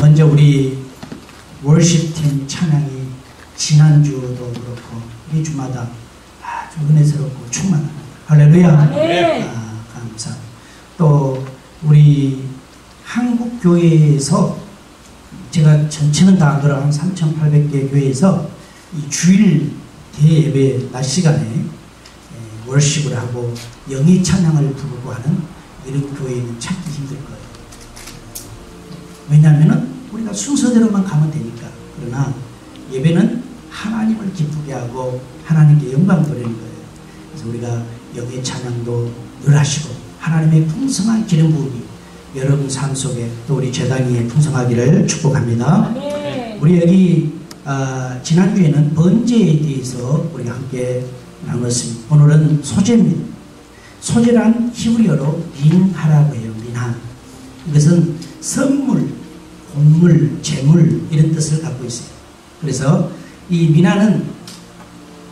먼저 우리 월십팀 찬양이 지난주도 그렇고 이 주마다 아주 은혜스럽고 충만합니다. 할렐루야. 네. 감사. 또 우리 한국 교회에서 제가 전체는 다 안 그런 한 3,800개 교회에서 이 주일 대예배 낮 시간에 월십을 하고 영의 찬양을 부르고 하는 이런 교회는 찾기 힘들 거예요. 왜냐하면 우리가 순서대로만 가면 되니까. 그러나 예배는 하나님을 기쁘게 하고 하나님께 영광 돌리는 거예요. 그래서 우리가 영의 찬양도 늘 하시고 하나님의 풍성한 기름 부음이 여러분 삶 속에 또 우리 재단위에 풍성하기를 축복합니다. 네. 우리 여기 지난주에는 번제에 대해서 우리가 함께 나눴습니다. 오늘은 소제입니다. 소제란 히브리어로 민하라고 해요. 민하. 이것은 선물, 공물, 재물 이런 뜻을 갖고 있어요. 그래서 이 민하는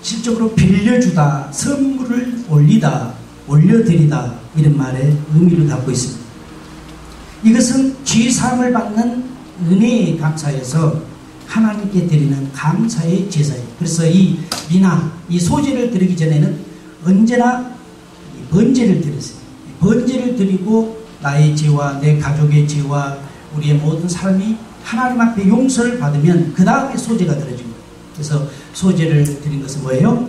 실적으로 빌려주다, 선물을 올리다, 올려드리다 이런 말의 의미를 갖고 있습니다. 이것은 죄사함을 받는 은혜에 감사해서 하나님께 드리는 감사의 제사예요. 그래서 이 민하, 이 소제를 드리기 전에는 언제나 번제를 드렸어요. 번제를 드리고 나의 죄와 내 가족의 죄와 우리의 모든 삶이 하나님 앞에 용서를 받으면 그 다음에 소제가 드려진 거예요. 그래서 소제를 드린 것은 뭐예요?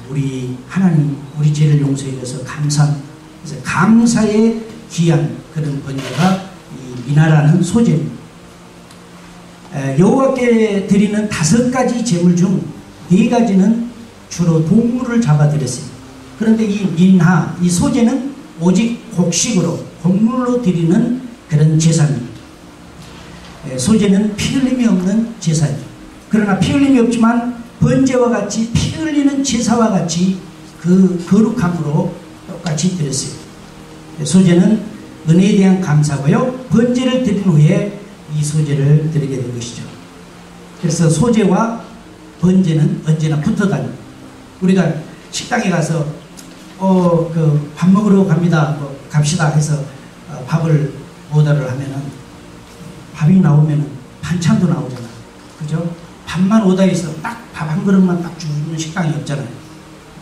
우리 하나님 우리 죄를 용서해 주셔서 감사합니다. 그래서 감사의 귀한 그런 번제가 이 민하라는 소제입니다. 여호와께 드리는 5가지 제물 중 4가지는 주로 동물을 잡아 드렸어요. 그런데 이 민하, 이 소제는 오직 곡식으로 곡물로 드리는 그런 제사입니다. 소제는 피 흘림이 없는 제사예요. 그러나 피 흘림이 없지만 번제와 같이 피 흘리는 제사와 같이 그 거룩함으로 똑같이 드렸어요. 소제는 은혜에 대한 감사고요. 번제를 드린 후에 이 소제를 드리게 된 것이죠. 그래서 소제와 번제는 언제나 붙어 다닙니다. 우리가 식당에 가서 밥 먹으러 갑니다. 갑시다 해서 밥을 오더를 하면은 밥이 나오면은 반찬도 나오잖아. 그죠? 밥만 오다해서 딱 밥 한 그릇만 딱 주는 식당이 없잖아요.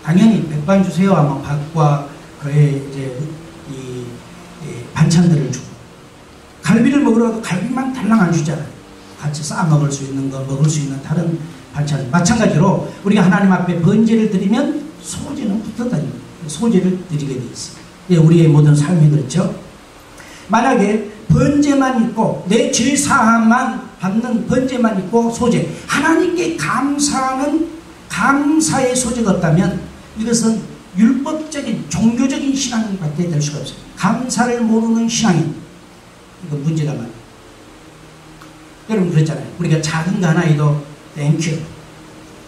당연히 백반 주세요 하면 밥과 그의 이제 이 반찬들을 주고, 갈비를 먹으러 가도 갈비만 달랑 안 주잖아요. 같이 싸 먹을 수 있는 거, 먹을 수 있는 다른 반찬. 마찬가지로 우리가 하나님 앞에 번제를 드리면 소제는 붙어 다닙니다. 소제를 드리게 되어 있습니다. 우리의 모든 삶이 그렇죠. 만약에 번제만 있고 내 죄 사함만 받는 번제만 있고 소제, 하나님께 감사하는 감사의 소제가 없다면 이것은 율법적인 종교적인 신앙밖에 될 수가 없어요. 감사를 모르는 신앙이 이거 문제가 많아요. 여러분 그렇잖아요. 우리가 작은 거 하나에도 땡큐,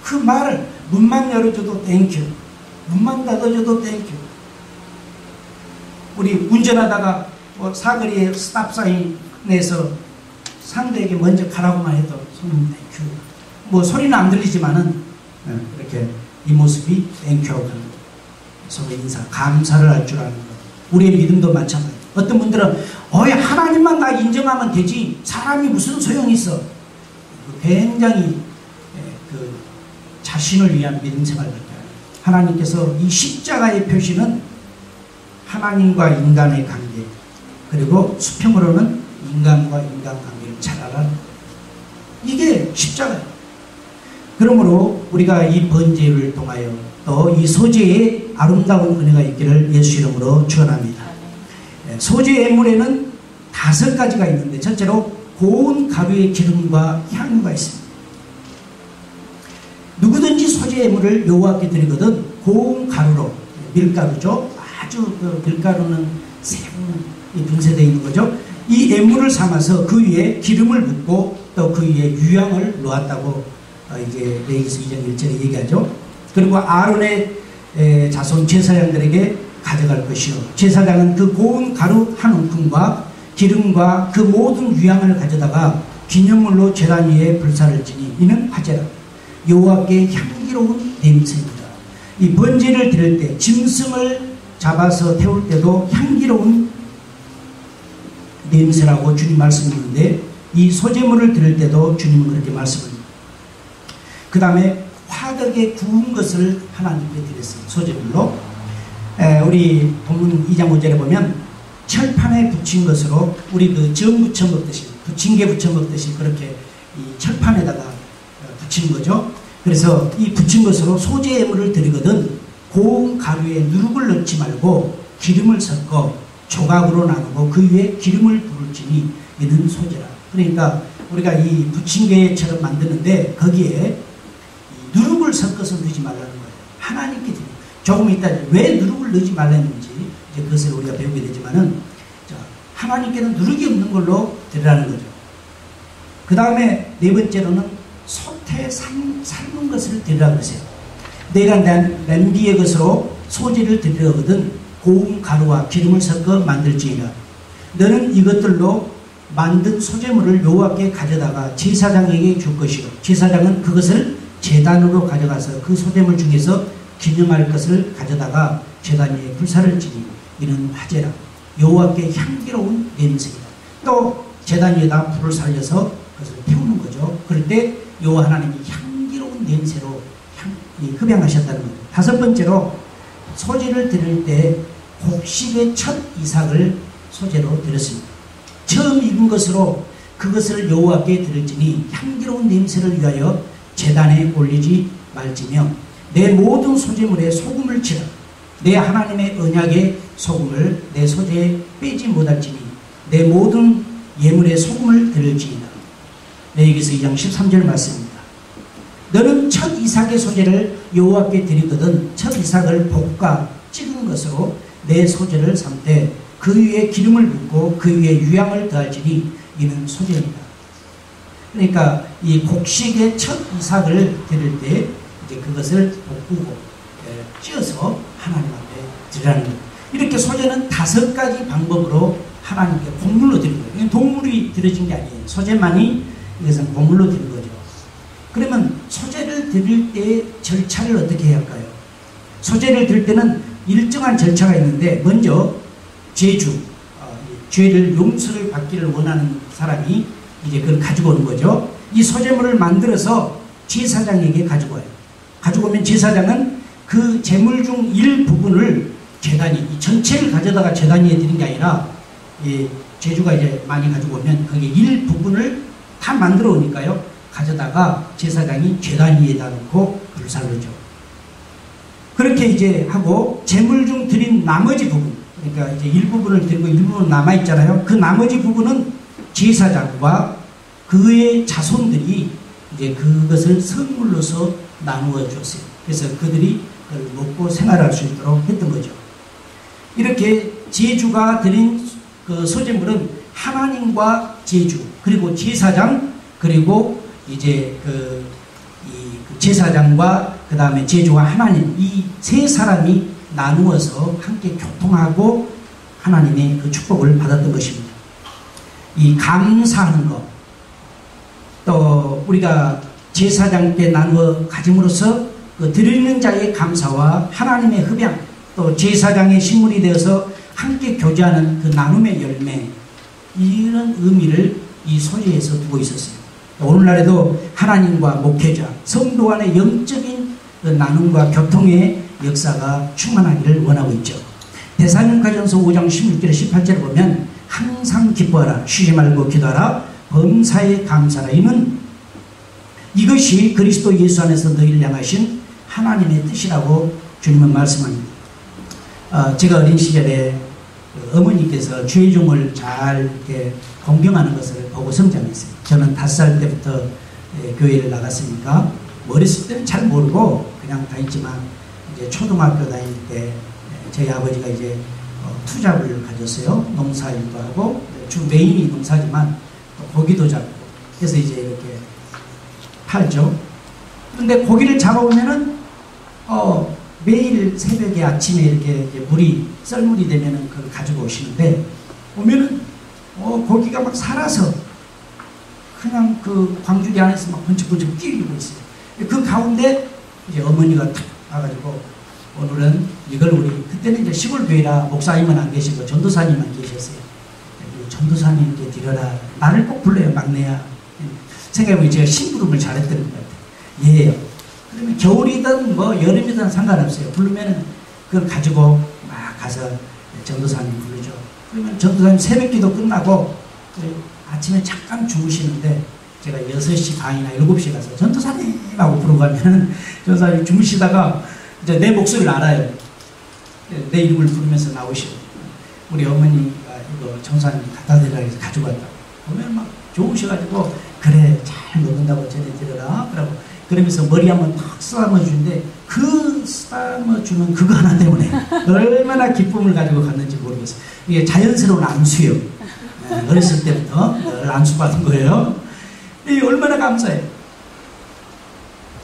그 말을 문만 열어줘도 땡큐, 문만 닫아줘도 땡큐. 우리 운전하다가 사거리에 스탑사인에서 상대에게 먼저 가라고만 해도 손님 땡큐. 뭐 소리는 안 들리지만은 이렇게 이 모습이 땡큐하고 하는 거예요. 서로 인사, 감사를 할 줄 아는 거. 우리의 믿음도 마찬가지. 어떤 분들은 하나님만 나 인정하면 되지 사람이 무슨 소용이 있어. 굉장히 그 자신을 위한 믿음 생활을 할까요? 하나님께서 이 십자가의 표시는 하나님과 인간의 관계, 그리고 수평으로는 인간과 인간 관계를 잘 알아요. 이게 십자가예요. 그러므로 우리가 이 번제를 통하여 또 이 소제에 아름다운 은혜가 있기를 예수 이름으로 축원합니다. 소제 예물에는 5가지가 있는데 첫째로 고운 가루의 기름과 향유가 있습니다. 누구든지 소제 예물을 여호와께 드리거든 고운 가루로, 밀가루죠. 아주 그 밀가루는 새이 분쇄되어 있는 거죠. 이 예물을 삼아서 그 위에 기름을 붓고 또 그 위에 유향을 놓았다고 이제 레위기서 2장 1절에 얘기하죠. 그리고 아론의 자손 제사장들에게 가져갈 것이요, 제사장은 그 고운 가루 한 움큼과 기름과 그 모든 유향을 가져다가 기념물로 제단 위에 불사를 지니 이는 화제라, 여호와께 향기로운 냄새입니다. 이 번제를 드릴 때 짐승을 잡아서 태울 때도 향기로운 냄새라고 주님 말씀했는데 이 소재물을 드릴 때도 주님은 그렇게 말씀합니다. 그 다음에 화덕에 구운 것을 하나님께 드렸어요. 소재물로. 우리 본문 2장 5절에 보면 철판에 붙인 것으로 우리 그 정 부쳐 먹듯이 부침개 부쳐 먹듯이 그렇게 이 철판에다가 붙이는 거죠. 그래서 이 붙인 것으로 소재물을 드리거든 고운 가루에 누룩을 넣지 말고 기름을 섞어 조각으로 나누고 그 위에 기름을 부을지니 이는 소재라. 그러니까 우리가 이 부침개처럼 만드는데 거기에 누룩을 섞어서 넣지 말라는 거예요. 하나님께 드립니다. 조금 이따 왜 누룩을 넣지 말라는지 이제 그것을 우리가 배우게 되지만은 하나님께는 누룩이 없는 걸로 드리라는 거죠. 그 다음에 네 번째로는 솥에 삶은 것을 드리라 그러세요. 내가 냄비의 것으로 소재를 드리려거든 고운 가루와 기름을 섞어 만들지니라. 너는 이것들로 만든 소재물을 여호와께 가져다가 제사장에게 줄 것이요 제사장은 그것을 제단으로 가져가서 그 소재물 중에서 기념할 것을 가져다가 제단 위에 불사를 지니 이는 화제라. 여호와께 향기로운 냄새이다. 또 제단 위에다 불을 살려서 그것을 태우는 거죠. 그럴 때 여호와 하나님이 향기로운 냄새로 흡양하셨다는 거죠. 다섯 번째로 소재를 드릴 때 곡식의 첫 이삭을 소재로 드렸습니다. 처음 익은 것으로 그것을 여호와께 드릴지니 향기로운 냄새를 위하여 제단에 올리지 말지며 내 모든 소재물에 소금을 치라. 내 하나님의 언약의 소금을 내 소재에 빼지 못할지니 내 모든 예물에 소금을 드릴지니라. 여기서 2장 13절 말씀입니다. 너는 첫 이삭의 소재를 여호와께 드리거든 첫 이삭을 볶아 찍은 것으로 내 소재를 삼되 그 위에 기름을 붓고 그 위에 유향을 더할지니 이는 소재입니다. 그러니까 이 곡식의 첫 이삭을 드릴 때 이제 그것을 볶고 찧어서 하나님 앞에 드리라는 거예요. 이렇게 소재는 5가지 방법으로 하나님께 곡물로 드리는 거예요. 이건 동물이 드려진 게 아니에요. 소재만이 이것은 곡물로 드리는 거죠. 그러면 소재를 드릴 때 절차를 어떻게 해야 할까요? 소재를 드릴 때는 일정한 절차가 있는데 먼저 제주, 죄를 용서를 받기를 원하는 사람이 이제 그걸 가지고 오는 거죠. 이 소재물을 만들어서 제사장에게 가지고 와요. 가지고 오면 제사장은 그 제물 중 일부분을 제단이 전체를 가져다가 제단 위에 드린 게 아니라 제주가 이제 많이 가지고 오면 거기에 일부분을 다 만들어 오니까요. 가져다가 제사장이 제단 위에다 놓고 불사를 줘. 그렇게 이제 하고 제물 중 드린 나머지 부분, 그러니까 이제 일부분을 드리고 일부분 남아 있잖아요. 그 나머지 부분은 제사장과 그의 자손들이 이제 그것을 선물로서 나누어 줬어요. 그래서 그들이 그걸 먹고 생활할 수 있도록 했던 거죠. 이렇게 제주가 드린 그 소재물은 하나님과 제주 그리고 제사장 그리고 이제 그 제사장과 그 다음에 제주와 하나님 이 세 사람이 나누어서 함께 교통하고 하나님의 그 축복을 받았던 것입니다. 이 감사하는 것, 또 우리가 제사장께 나누어 가짐으로써 그 드리는 자의 감사와 하나님의 흡양, 또 제사장의 식물이 되어서 함께 교제하는 그 나눔의 열매, 이런 의미를 이 소재에서 두고 있었어요. 오늘날에도 하나님과 목회자, 성도 간의 영적인 그 나눔과 교통의 역사가 충만하기를 원하고 있죠. 데살로니가전서 5장 16절에 18절에 보면 항상 기뻐하라, 쉬지 말고 기도하라, 범사에 감사하라. 이것이 그리스도 예수 안에서 너희를 향하신 하나님의 뜻이라고 주님은 말씀합니다. 제가 어린 시절에 어머니께서 죄종을 잘 이렇게 공경하는 것을 보고 성장했어요. 저는 5살 때부터 교회를 나갔으니까 어렸을 때는 잘 모르고 그냥 다녔지만 이제 초등학교 다닐 때 저희 아버지가 이제 투잡을 가졌어요. 농사일도 하고 주 메인이 농사지만 또 고기도 잡고 그래서 이제 이렇게 팔죠. 그런데 고기를 잡아오면은 매일 새벽에 아침에 이렇게 물이 썰물이 되면은 그걸 가지고 오시는데 오면은 고기가 막 살아서 그냥 그 광주리 안에서 막 번쩍번쩍 뛰고 있어요. 그 가운데 이제 어머니가 탁 와가지고 오늘은 이걸 우리 그때는 이제 시골 교회라 목사님은 안 계시고 전도사님만 계셨어요. 전도사님께 드려라 나를 꼭 불러요. 막내야. 생각해보면 제가 심부름을 잘했던 것 같아요. 얘예요. 그러면 겨울이든 뭐 여름이든 상관없어요. 부르면은 그걸 가지고 막 가서 전도사님 부르죠. 그러면 전도사님 새벽기도 끝나고 아침에 잠깐 주무시는데 제가 6시 반이나 7시에 가서 전도사님 하고 부르고 가면은 전도사님 주무시다가 이제 내 목소리를 알아요. 내 이름을 부르면서 나오시고 우리 어머니가 이거 전도사님 갖다 드리라 해서 가지고 왔다고 보면 막 좋으셔가지고 그래 잘 먹는다고 전해드려라 그러고 그러면서 머리 한번 탁 쓰다듬어주는데 그 쓰다듬어주는 그거 하나 때문에 얼마나 기쁨을 가지고 갔는지 모르겠어요. 이게 자연스러운 안수요. 어렸을 때부터 늘 안수받은 거예요. 이게 얼마나 감사해요.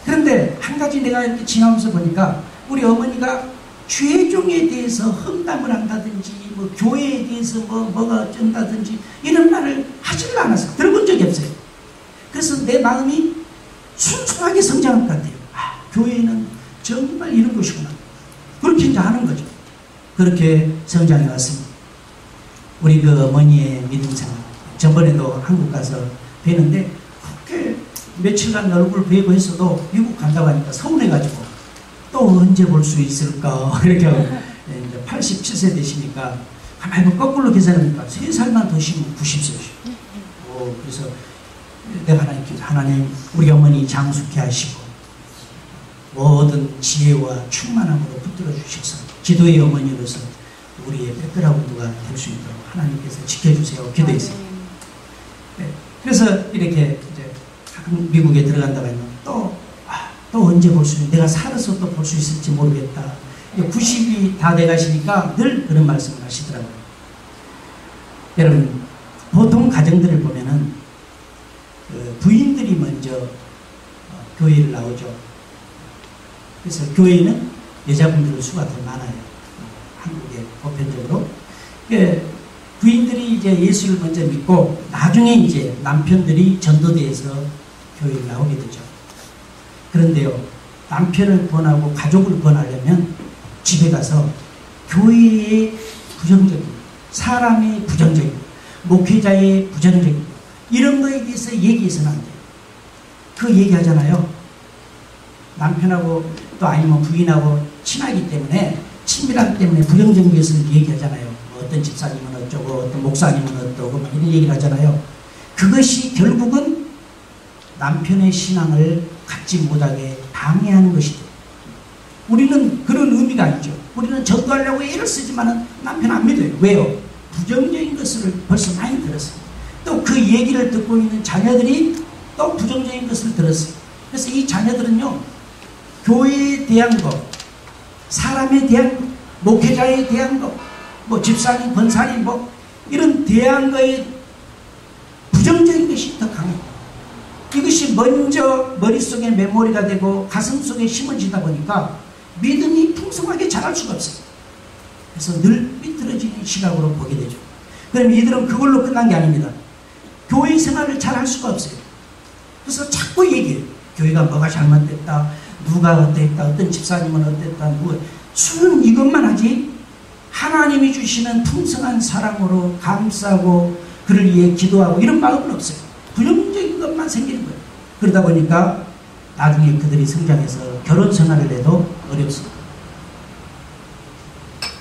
그런데 한 가지 내가 이렇게 지나면서 보니까 우리 어머니가 죄종에 대해서 험담을 한다든지 뭐 교회에 대해서 뭐가 어쩐다든지 이런 말을 하지를 않았어요. 들어본 적이 없어요. 그래서 내 마음이 순수하게 성장한 것 같아요. 아, 교회는 정말 이런 것이구나. 그렇게 이제 하는 거죠. 그렇게 성장해 왔습니다. 우리 그 어머니의 믿음생활 전번에도 한국 가서 뵈는데 그렇게 며칠간 얼굴 뵈고 했어도 미국 간다고 하니까 서운해가지고 또 언제 볼 수 있을까 이렇게 하고 이제 87세 되시니까 가만히 거꾸로 계산하니까 3살만 더 쉬면 90세죠. 그래서 내가 하나님 우리 어머니 장숙해 하시고 모든 지혜와 충만함으로 붙들어 주셔서 기도의 어머니로서 우리의 백그라운드가 될 수 있도록 하나님께서 지켜주세요. 기도했어요. 네. 그래서 이렇게 이제 미국에 들어간다고 하면 또 언제 볼 수 있는 내가 살아서 또 볼 수 있을지 모르겠다. 90이 다 돼가시니까 늘 그런 말씀을 하시더라고요. 여러분 보통 가정들을 보면은 부인들이 먼저 교회를 나오죠. 그래서 교회는 여자분들 수가 더 많아요. 한국에 보편적으로. 부인들이 이제 예수를 먼저 믿고 나중에 이제 남편들이 전도대에서 교회를 나오게 되죠. 그런데요, 남편을 권하고 가족을 권하려면 집에 가서 교회의 부정적인, 사람의 부정적인, 목회자의 부정적인 이런 거에 대해서 얘기해서는 안 돼요. 그 얘기하잖아요. 남편하고 또 아니면 부인하고 친하기 때문에 친밀함 때문에 부정적인 것을 얘기하잖아요. 어떤 집사님은 어쩌고 어떤 목사님은 어떠고 막 이런 얘기를 하잖아요. 그것이 결국은 남편의 신앙을 갖지 못하게 방해하는 것이죠. 우리는 그런 의미가 아니죠. 우리는 전도하려고 애를 쓰지만 남편 안 믿어요. 왜요? 부정적인 것을 벌써 많이 들었어요. 또 그 얘기를 듣고 있는 자녀들이 또 부정적인 것을 들었어요. 그래서 이 자녀들은요, 교회에 대한 것, 사람에 대한 것, 목회자에 대한 것, 뭐 집사님, 권사님 뭐 이런 대한 거에 부정적인 것이 더 강해요. 이것이 먼저 머릿속에 메모리가 되고 가슴 속에 심어지다 보니까 믿음이 풍성하게 자랄 수가 없어요. 그래서 늘 삐뚤어지는 시각으로 보게 되죠. 그럼 이들은 그걸로 끝난 게 아닙니다. 교회 생활을 잘 할 수가 없어요. 그래서 자꾸 얘기해요. 교회가 뭐가 잘못됐다, 누가 어땠다, 어떤 집사님은 어땠다, 술은 이것만 하지 하나님이 주시는 풍성한 사랑으로 감싸고 그를 위해 기도하고 이런 마음은 없어요. 부정적인 것만 생기는 거예요. 그러다 보니까 나중에 그들이 성장해서 결혼 생활을 해도 어렵습니다.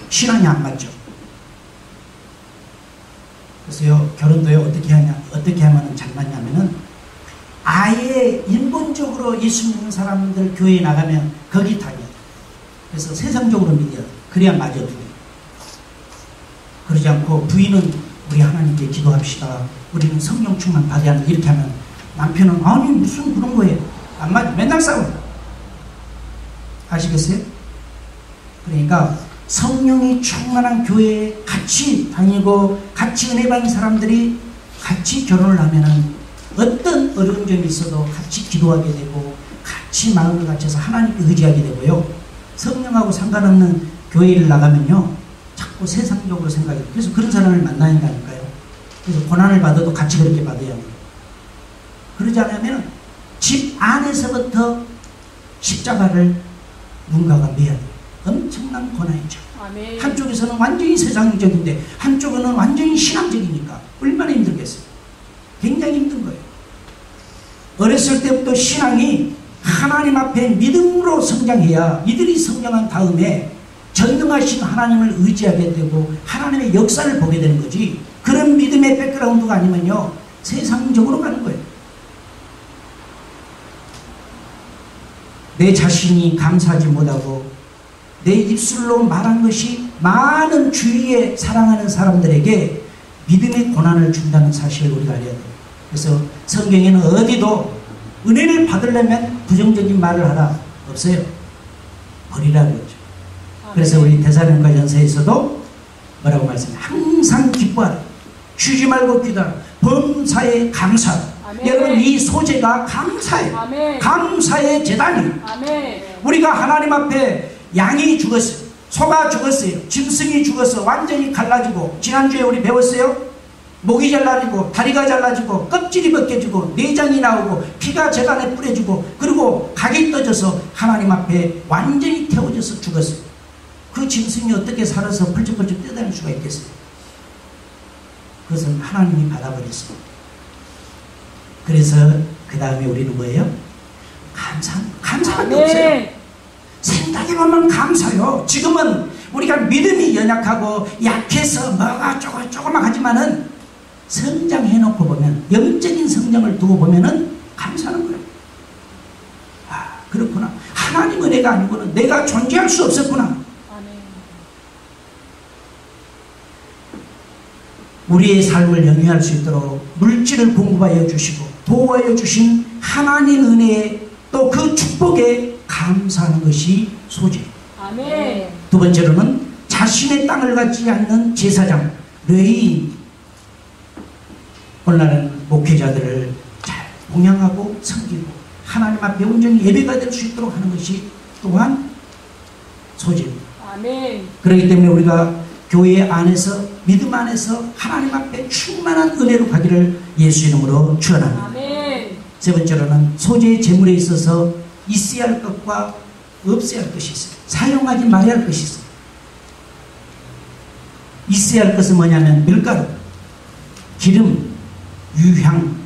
신앙이 안 맞죠. 그래서요, 결혼도요, 어떻게 하면 잘 맞냐면은 아예 인본적으로 예수 믿는 사람들 교회에 나가면 거기 다녀야 돼. 그래서 세상적으로 믿어야 돼. 그래야 맞아, 둘이. 그러지 않고 부인은 우리 하나님께 기도합시다. 우리는 성령 충만 받아야 한다. 이렇게 하면 남편은 아니 무슨 그런 거예요. 안 맞아. 맨날 싸워요. 아시겠어요? 그러니까 성령이 충만한 교회에 같이 다니고 같이 은혜 받는 사람들이 같이 결혼을 하면은 어떤 어려운 점이 있어도 같이 기도하게 되고 같이 마음을 갖춰서 하나님께 의지하게 되고요. 성령하고 상관없는 교회를 나가면요, 자꾸 세상적으로 생각해요. 그래서 그런 사람을 만나야 한다니까요. 그래서 고난을 받아도 같이 그렇게 받아야 합니다. 그러지 않으면 집 안에서부터 십자가를 누군가가 매야 돼요. 엄청난 고난이죠. 아멘. 한쪽에서는 완전히 세상적인데 한쪽은 완전히 신앙적이니까 얼마나 힘들겠어요. 굉장히 힘든 거예요. 어렸을 때부터 신앙이 하나님 앞에 믿음으로 성장해야 이들이 성장한 다음에 전능하신 하나님을 의지하게 되고 하나님의 역사를 보게 되는 거지, 그런 믿음의 백그라운드가 아니면요 세상적으로 가는 거예요. 내 자신이 감사하지 못하고 내 입술로 말한 것이 많은 주위에 사랑하는 사람들에게 믿음의 고난을 준다는 사실을 우리가 알아야 돼요. 그래서 성경에는 어디도 은혜를 받으려면 부정적인 말을 하라 없어요. 버리라 그러죠. 그래서 우리 데살로니가 전서에서도 뭐라고 말씀해요? 항상 기뻐하라, 쉬지 말고 기도하라, 범사에 감사하라. 아멘. 여러분 이 소재가 감사예요. 아멘. 감사의 제단이에요. 아멘. 우리가 하나님 앞에 양이 죽었어요, 소가 죽었어요, 짐승이 죽어서 완전히 갈라지고, 지난주에 우리 배웠어요. 목이 잘라지고 다리가 잘라지고 껍질이 벗겨지고 내장이 나오고 피가 재단에 뿌려지고 그리고 각이 떠져서 하나님 앞에 완전히 태워져서 죽었어요. 그 짐승이 어떻게 살아서 펄쩍펄쩍 뛰어다닐 수가 있겠어요? 그것은 하나님이 받아버렸어요. 그래서 그 다음에 우리는 뭐예요? 감사밖에 없어요. 생각해보면 감사요. 지금은 우리가 믿음이 연약하고 약해서 뭐가 조그맣지만은 성장해놓고 보면, 영적인 성장을 두고 보면은 감사하는 거예요. 아, 그렇구나. 하나님 은혜가 아니고는 내가 존재할 수 없었구나. 우리의 삶을 영위할 수 있도록 물질을 공급하여 주시고 보호하여 주신 하나님 은혜에 또 그 축복에 감사하는 것이 소재예요. 아멘. 두 번째로는 자신의 땅을 갖지 않는 제사장, 레위인, 오늘날은 목회자들을 잘 봉양하고 섬기고 하나님 앞에 온전히 예배가 될 수 있도록 하는 것이 또한 소재입니다. 아멘. 그렇기 때문에 우리가 교회 안에서, 믿음 안에서 하나님 앞에 충만한 은혜로 가기를 예수 이름으로 축원합니다. 아멘. 세 번째로는 소재의 재물에 있어서 있어야 할 것과 없어야 할 것이 있어요. 사용하지 말아야 할 것이 있어요. 있어야 할 것은 뭐냐면 밀가루, 기름, 유향,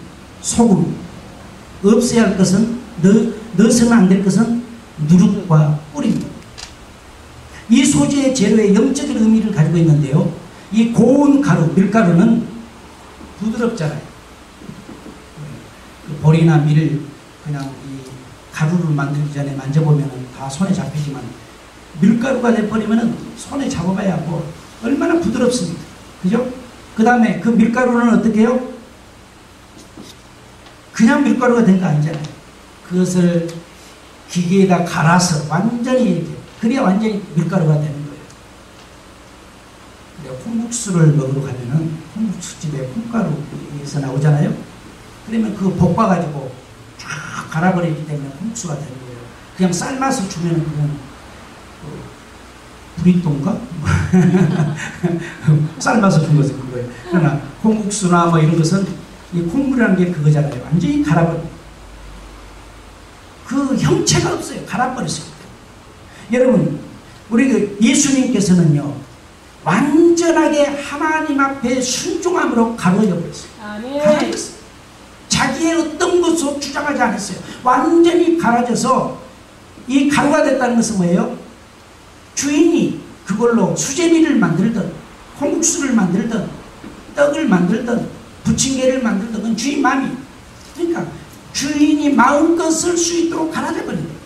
소금. 없어야 할 것은, 넣어서는 안 될 것은 누룩과 꿀입니다. 이 소재의 재료의 영적인 의미를 가지고 있는데요, 이 고운 가루, 밀가루는 부드럽잖아요. 보리나 밀, 그냥 이 가루를 만들기 전에 만져보면 다 손에 잡히지만 밀가루가 돼버리면 손에 잡아봐야 뭐 얼마나 부드럽습니까? 그죠? 그 다음에 그 밀가루는 어떻게 해요? 그냥 밀가루가 된 거 아니잖아요. 그것을 기계에다 갈아서 완전히 이렇게, 그래야 완전히 밀가루가 되는 거예요. 콩국수를 먹으러 가면은 콩국수집에 콩가루에서 나오잖아요. 그러면 그거 볶아가지고 쫙 갈아버리기 때문에 콩국수가 되는 거예요. 그냥 삶아서 주면은 그건 브리또인가? 삶아서 준 것은 그거예요. 그러나 콩국수나 뭐 이런 것은 이 콩물이라는 게 그거잖아요. 완전히 갈아버려. 그 형체가 없어요. 갈아버렸어요. 여러분, 우리 그 예수님께서는요, 완전하게 하나님 앞에 순종함으로 가루어져 버렸어요. 갈아졌어요. 자기의 어떤 것도 주장하지 않았어요. 완전히 갈아져서 이 가루가 됐다는 것은 뭐예요? 주인이 그걸로 수제비를 만들든 콩국수를 만들든 떡을 만들든 부침개를 만들든 그건 주인 마음이, 그러니까 주인이 마음껏 쓸 수 있도록 갈아져 버린 거예요.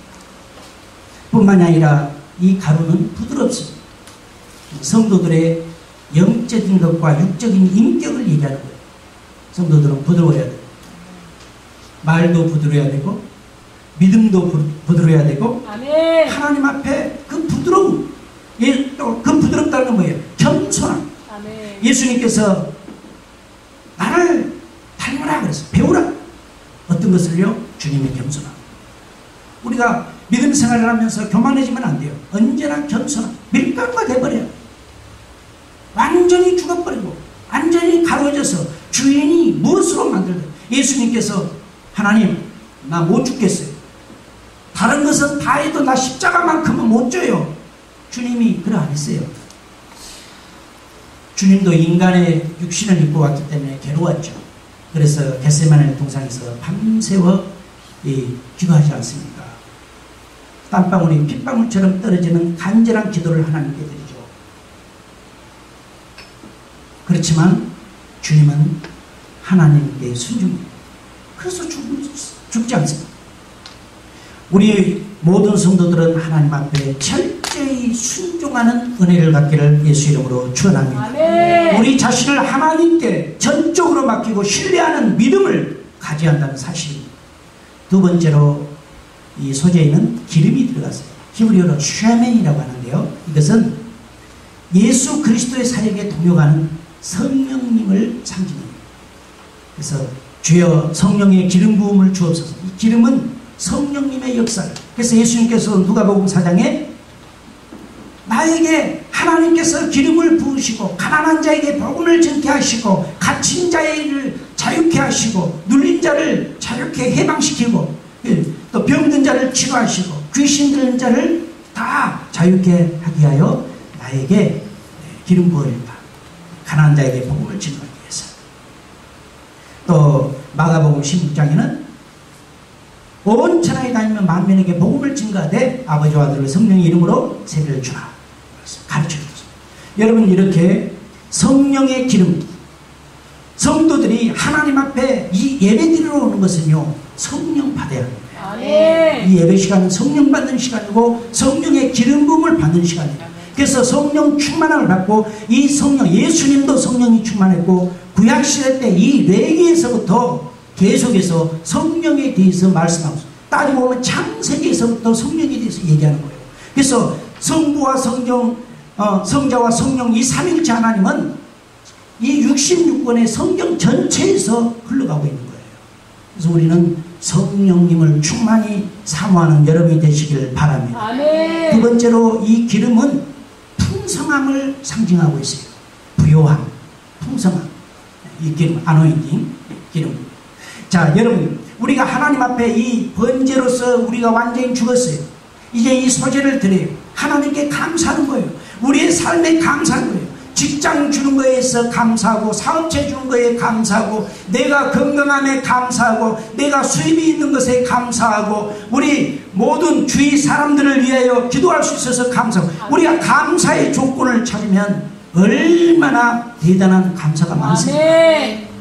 뿐만이 아니라 이 가루는 부드럽습니다. 성도들의 영적인 것과 육적인 인격을 얘기하는 거예요. 성도들은 부드러워야 돼요. 말도 부드러워야 되고 믿음도 부드러워야 되고, 아멘. 하나님 앞에 그 부드러움, 또 그 부드럽다는 건 뭐예요? 겸손함. 아멘. 예수님께서 나를 닮으라 그랬어요. 배우라. 어떤 것을요? 주님의 겸손함. 우리가 믿음 생활을 하면서 교만해지면 안 돼요. 언제나 겸손함. 밀가루가 돼버려요. 완전히 죽어버리고 완전히 가루어져서 주인이 무엇으로 만들든, 예수님께서 하나님 나 못 죽겠어요. 다른 것은 다 해도 나 십자가만큼은 못 져요. 주님이 그래 안 했어요. 주님도 인간의 육신을 입고 왔기 때문에 괴로웠죠. 그래서 겟세마네 동산에서 밤새워 기도하지 않습니까? 땀방울이 핏방울처럼 떨어지는 간절한 기도를 하나님께 드리죠. 그렇지만 주님은 하나님께 순종해요. 그래서 죽지 않습니다. 우리 모든 성도들은 하나님 앞에 철저히 순종하는 은혜를 갖기를 예수 이름으로 축원합니다. 아멘. 우리 자신을 하나님께 전적으로 맡기고 신뢰하는 믿음을 가져야 한다는 사실입니다. 두 번째로 이 소재에는 기름이 들어갔어요. 히브리어로 쉐멘이라고 하는데요. 이것은 예수 그리스도의 사역에 동역하는 성령님을 상징합니다. 그래서 주여 성령의 기름 부음을 주옵소서. 이 기름은 성령님의 역사. 그래서 예수님께서 누가복음 4장에 나에게 하나님께서 기름을 부으시고 가난한 자에게 복음을 전케 하시고 갇힌 자를 자유케 하시고 눌린 자를 자유케 해방시키고 또 병든 자를 치료하시고 귀신 들린 자를 다 자유케 하게 하여 나에게 기름 부으리다. 가난한 자에게 복음을 전하기 위해서. 또 마가복음 16장에는 온 천하에 다니면 만민에게 복음을 증거하되 아버지와 아들과 성령의 이름으로 세례를 주라 가르쳐줬습니다. 여러분, 이렇게 성령의 기름, 성도들이 하나님 앞에 이 예배드리러 오는 것은요 성령 받아야 합니다. 이 예배 시간은 성령 받는 시간이고 성령의 기름 부음을 받는 시간입니다. 그래서 성령 충만함을 받고, 이 성령, 예수님도 성령이 충만했고 구약시대 때 이 레위에서부터 계속해서 성령에 대해서 말씀하고, 따지고 보면 창세기에서부터 성령에 대해서 얘기하는 거예요. 그래서 성부와 성자와 성령 이 삼일체 하나님은 이 66권의 성경 전체에서 흘러가고 있는 거예요. 그래서 우리는 성령님을 충만히 사모하는 여러분이 되시길 바랍니다. 아멘. 두 번째로 이 기름은 풍성함을 상징하고 있어요. 부요함, 풍성함. 이 기름, 아노인팅 기름. 자, 여러분, 우리가 하나님 앞에 이 번제로서 우리가 완전히 죽었어요. 이제 이 소재를 드려요. 하나님께 감사하는 거예요. 우리의 삶에 감사하는 거예요. 직장 주는 거에서 감사하고, 사업체 주는 거에 감사하고, 내가 건강함에 감사하고, 내가 수입이 있는 것에 감사하고, 우리 모든 주위 사람들을 위하여 기도할 수 있어서 감사하고, 우리가 감사의 조건을 찾으면 얼마나 대단한 감사가 많습니까?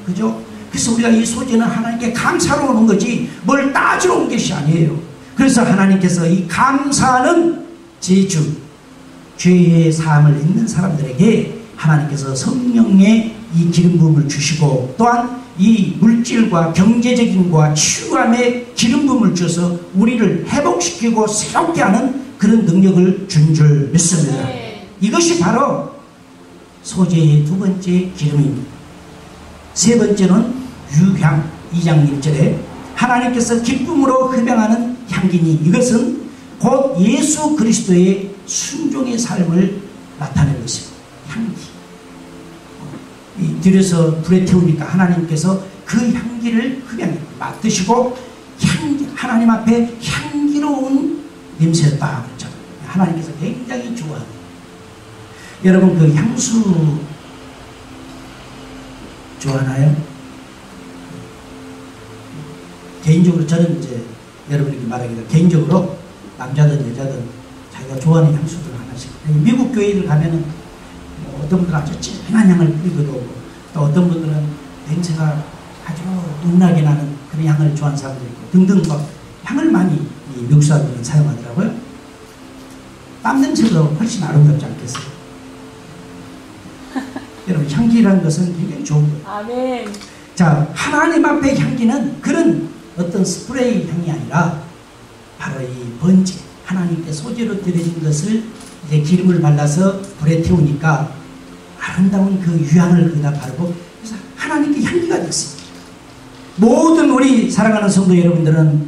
그죠? 그래서 우리가 이 소재는 하나님께 감사로 오는 거지 뭘 따지러 온 것이 아니에요. 그래서 하나님께서 이 감사하는 제주, 죄의 사함을 잊는 사람들에게 하나님께서 성령의 이 기름 부음을 주시고, 또한 이 물질과 경제적인 것과 치유함의 기름 부음을 주셔서 우리를 회복시키고 새롭게 하는 그런 능력을 준 줄 믿습니다. 이것이 바로 소재의 두 번째 기름입니다. 세 번째는 유향, 2장 1절에 하나님께서 기쁨으로 흡양하는 향기니 이것은 곧 예수 그리스도의 순종의 삶을 나타내고 있습니다. 향기. 들여서 불에 태우니까 하나님께서 그 향기를 맡으시고 향기, 하나님 앞에 향기로운 냄새였다 그랬잖아요. 하나님께서 굉장히 좋아합니다. 여러분, 그 향수 좋아하나요? 개인적으로 저는 이제 여러분에게 말하기를, 개인적으로 남자든 여자든 자기가 좋아하는 향수들 하나씩. 미국 교회를 가면은 어떤 분들은 아주 진한 향을 뿌리기도, 또 어떤 분들은 냄새가 아주 은은하게 나는 그런 향을 좋아하는 사람도 있고 등등, 막 향을 많이 이 미국 사람들은 사용하더라고요. 땀 냄새보다 훨씬 아름답지 않겠어요? 여러분, 향기라는 것은 굉장히 좋은 거예요. 아멘. 자, 하나님 앞의 향기는 그런 어떤 스프레이 향이 아니라 바로 이 번제, 하나님께 소재로 드려진 것을 이제 기름을 발라서 불에 태우니까 아름다운 그 유향을 거기다 바르고, 그래서 하나님께 향기가 됐습니다. 모든 우리 사랑하는 성도 여러분들은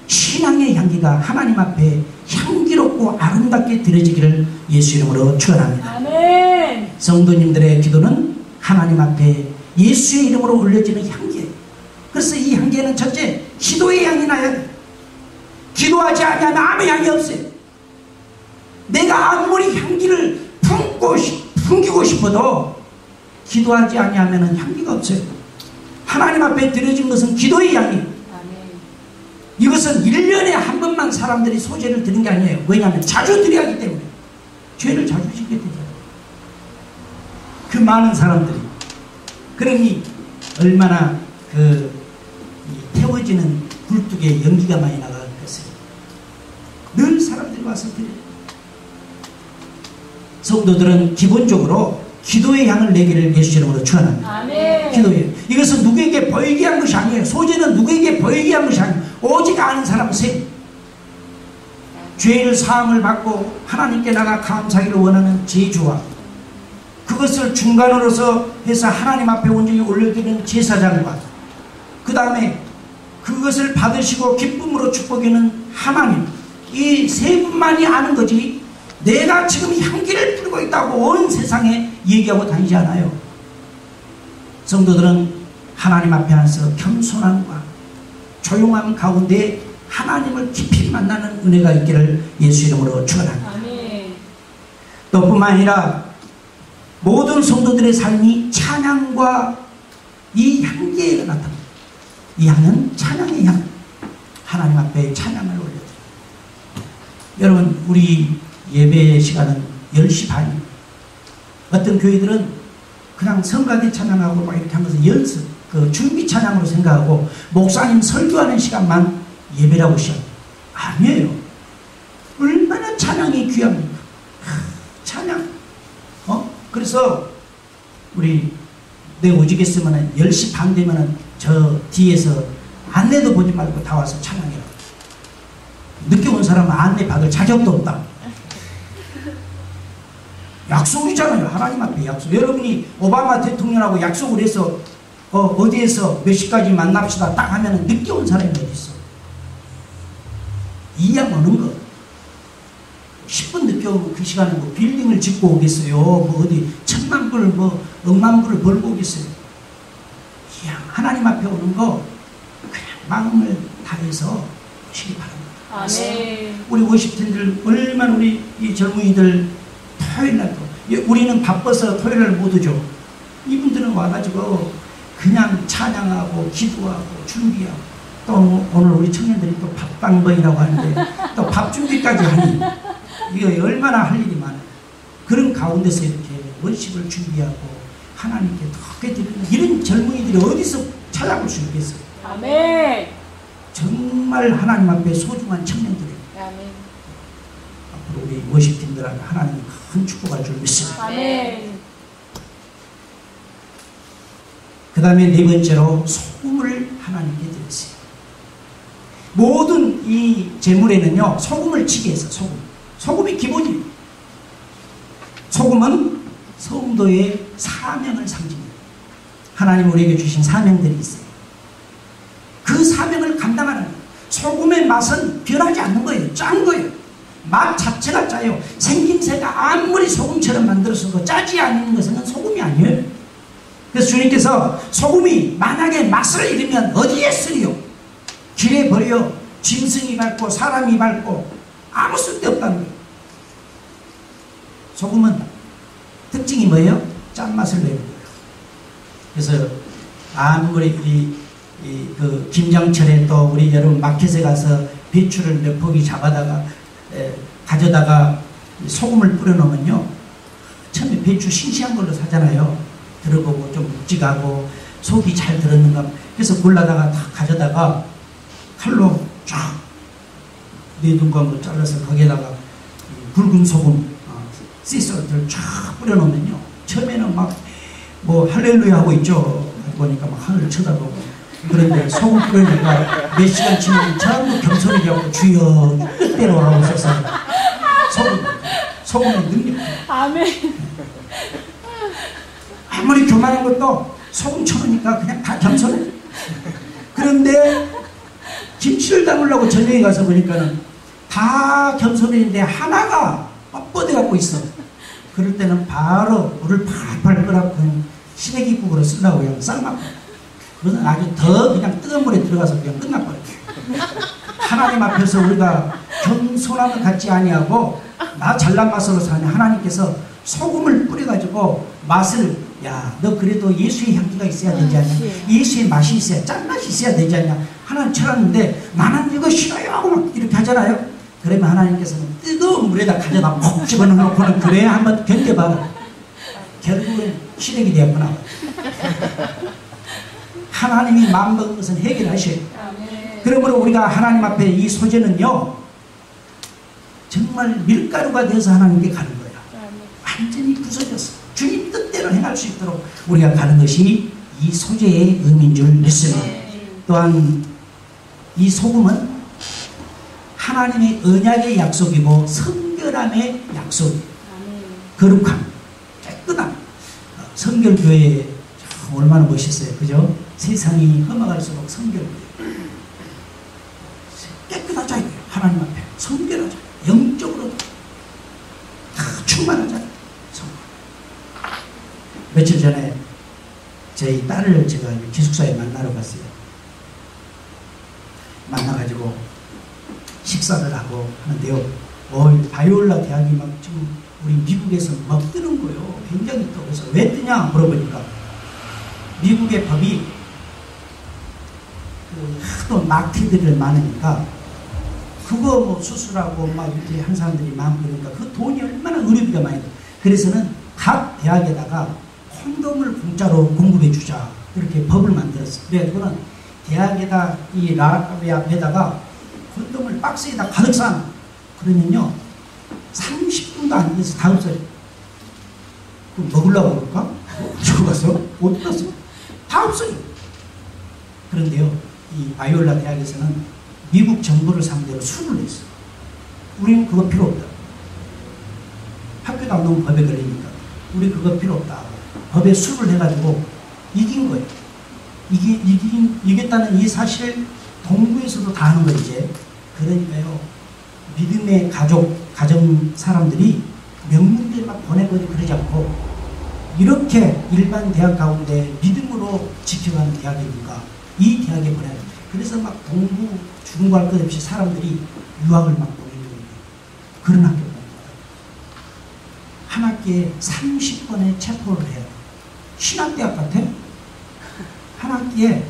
신앙의 향기가 하나님 앞에 향기롭고 아름답게 드려지기를 예수 이름으로 축원합니다. 아멘. 성도님들의 기도는 하나님 앞에 예수의 이름으로 올려지는 향기예요. 그래서 이 향기에는 첫째, 기도의 향이 나야 돼. 기도하지 않으면 아무 향이 없어요. 내가 아무리 향기를 품기고 싶어도 기도하지 않으면 향기가 없어요. 하나님 앞에 드려진 것은 기도의 양이에요. 이것은 1년에 한 번만 사람들이 소제를 드리는 게 아니에요. 왜냐하면 자주 드려야 하기 때문에. 죄를 자주 짓게 되잖아요. 그 많은 사람들이. 그러니 얼마나 태워지는 굴뚝에 연기가 많이 나가겠어요. 늘 사람들이 와서 드려요. 성도들은 기본적으로 기도의 향을 내기를 예수 이름으로 축원합니다. 아멘. 기도예요. 이것은 누구에게 보이게 한 것이 아니에요. 소제는 누구에게 보이게 한 것이 아니에요. 오직 아는 사람 셋. 죄를 사함을 받고 하나님께 나가 감사하기를 원하는 제주와 그것을 중간으로서 해서 하나님 앞에 온전히 올려드리는 제사장과 그 다음에 그것을 받으시고 기쁨으로 축복하는 하나님, 이 세 분만이 아는 거지 내가 지금 향기를 뿌리고 있다고 온 세상에 얘기하고 다니지 않아요. 성도들은 하나님 앞에 앉아서 겸손함과 조용함 가운데 하나님을 깊이 만나는 은혜가 있기를 예수 이름으로 축원합니다. 또 뿐만 아니라 모든 성도들의 삶이 찬양과 이 향기에 나타납니다. 이 향은 찬양의 향. 하나님 앞에 찬양을 올려드립니다. 여러분, 우리 예배 시간은 10시 반입니다. 어떤 교회들은 그냥 성가대 찬양하고 막 이렇게 하면서 연습, 준비 찬양으로 생각하고 목사님 설교하는 시간만 예배라고 시작해요. 아니에요. 얼마나 찬양이 귀합니까? 찬양. 그래서 우리 내 오직했으면 10시 반 되면 저 뒤에서 안내도 보지 말고 다 와서 찬양해라. 늦게 온 사람은 안내 받을 자격도 없다. 약속이잖아요. 하나님 앞에 약속. 여러분이 오바마 대통령하고 약속을 해서 어디에서 몇 시까지 만납시다 딱 하면 늦게 온 사람이 어디 있어? 이양 오는 거. 10분 늦게 오면 그 시간에 뭐 빌딩을 짓고 오겠어요. 뭐 어디 천만 불, 뭐 억만 불을 벌고 오겠어요. 이양 하나님 앞에 오는 거 그냥 마음을 다해서 오시기 바랍니다. 아멘. 우리 워십팀들 얼마나 우리 이 젊은이들 토요일날 우리는 바빠서 토요일날 못 오죠. 이분들은 와가지고 그냥 찬양하고 기도하고 준비하고 또 오늘 우리 청년들이 또 밥방번이라고 하는데 또 밥 준비까지 하니 이거 얼마나 할 일이 많아요. 그런 가운데서 이렇게 월십을 준비하고 하나님께 더 드리는 이런 젊은이들이 어디서 찾아볼 수 있겠어요. 아멘. 정말 하나님 앞에 소중한 청년들이에요. 아멘. 앞으로 우리 워십팀들한테 하나님이 큰 축복할 줄 믿습니다. 아멘. 그 다음에 네 번째로 소금을 하나님께 드렸어요. 모든 이 제물에는요 소금을 치게 해서 소금이 기본이에요. 소금은 성도의 사명을 상징해요. 하나님 우리에게 주신 사명들이 있어요. 그 사명을 감당하는 거예요. 소금의 맛은 변하지 않는 거예요. 짠 거예요. 맛 자체가 짜요. 생김새가 아무리 소금처럼 만들어서 짜지 않는 것은 소금이 아니에요. 그래서 주님께서 소금이 만약에 맛을 잃으면 어디에 쓰리요? 길에 버려 짐승이 밟고 사람이 밟고 아무 쓸데없다는 거예요. 소금은 특징이 뭐예요? 짠맛을 내는 거예요. 그래서 아무리 그 김장철에 또 우리 여러분 마켓에 가서 배추를 몇 포기 잡아다가 가져다가 소금을 뿌려 놓으면요 처음에 배추 싱싱한 걸로 사잖아요. 들어보고 좀 묵직하고 속이 잘 들었는가. 그래서 골라다가 다 가져다가 칼로 쫙 네둥강으로 잘라서 거기에다가 굵은 소금 씨솔트를 쫙 뿌려 놓으면요 처음에는 막 뭐 할렐루야 하고 있죠. 보니까 막 하늘을 쳐다보고. 그런데 소금 뿌리니까 몇 시간 지나면 전부 겸손히 하고 주여 뜻대로 하고 있어서 소금의 능력. 아멘. 아무리 교만한 것도 소금 쳐놓으니까 그냥 다 겸손해. 그런데 김치를 담으려고 전쟁에 가서 보니까는 다 겸손했는데 하나가 뻣뻣해 갖고 있어. 그럴 때는 바로 물을 팔팔 끓여서 그냥 시래기국으로 쓰려고 그냥 삶았고, 그것은 아주 더 그냥 뜨거운 물에 들어가서 그냥 끝나버려요. 하나님 앞에서 우리가 겸손함을 갖지 아니하고 나 잘난 맛으로 사는 하나님께서 소금을 뿌려가지고 맛을 야, 너 그래도 예수의 향기가 있어야 되지 않냐? 예수의 맛이 있어야, 짠맛이 있어야 되지 않냐? 하나님 쳐놨는데 나는 이거 싫어요 하고 막 이렇게 하잖아요. 그러면 하나님께서는 뜨거운 물에다 가져다 푹 집어넣고는 그래 한번 견뎌봐라. 결국은 시래기 되었구나. 하나님이 마음먹은 것은 해결하셔요. 그러므로 우리가 하나님 앞에 이 소재는요, 정말 밀가루가 되어서 하나님께 가는 거예요. 완전히 부서졌어. 주님 뜻대로 행할 수 있도록 우리가 가는 것이 이 소재의 의미인 줄 믿습니다. 또한 이 소금은 하나님의 언약의 약속이고 성결함의 약속이에요. 거룩함, 깨끗함. 성결교회 얼마나 멋있어요. 그죠? 세상이 험악할수록 성결교회. 깨끗하자 이거예요. 하나님 앞에 성결하자. 영적으로 다 충만하자. 며칠 전에 저희 딸을 제가 기숙사에 만나러 갔어요. 만나가지고 식사를 하고 하는데요. 바이올라 대학이 막 지금 우리 미국에서 막 뜨는 거예요. 굉장히 떠. 그래서 왜 뜨냐 물어보니까 미국의 법이 하도 낙태들이 많으니까 그거 뭐 수술하고 막 이렇게 한 사람들이 많고 그러니까 그 돈이 얼마나 의료비가 많이 들어. 그래서는 각 대학에다가 콘돔을 공짜로 공급해 주자 이렇게 법을 만들었어요. 그래가지고는 대학에다 이 라베 앞에다가 콘돔을 박스에다 가득 쌓아. 그러면요 30분도 안 돼서 다 없어요. 그럼 먹으려고 그럴까? 저거 갔어? 어디 갔어? 다 없어요. 그런데요 이 바이올라 대학에서는 미국 정부를 상대로 수를 냈어요. 우리는 그거 필요 없다. 학교도 안 나오면 법에 걸리니까 우리 그거 필요 없다. 법에 수를 해가지고 이긴 거예요. 이겼다는 이 사실 동부에서도 다 하는 거 이제. 그러니까요 믿음의 가정 사람들이 명문대 막 보내버리 그러지 않고 이렇게 일반 대학 가운데 믿음으로 지켜가는 대학이니까 이 대학에 보내는. 그래서 막 공부 중고할 것 없이 사람들이 유학을 막 보내는 거예요. 그런 학교입니다. 한 학기에 30번의 체포를 해요. 신학대학 같아? 한 학기에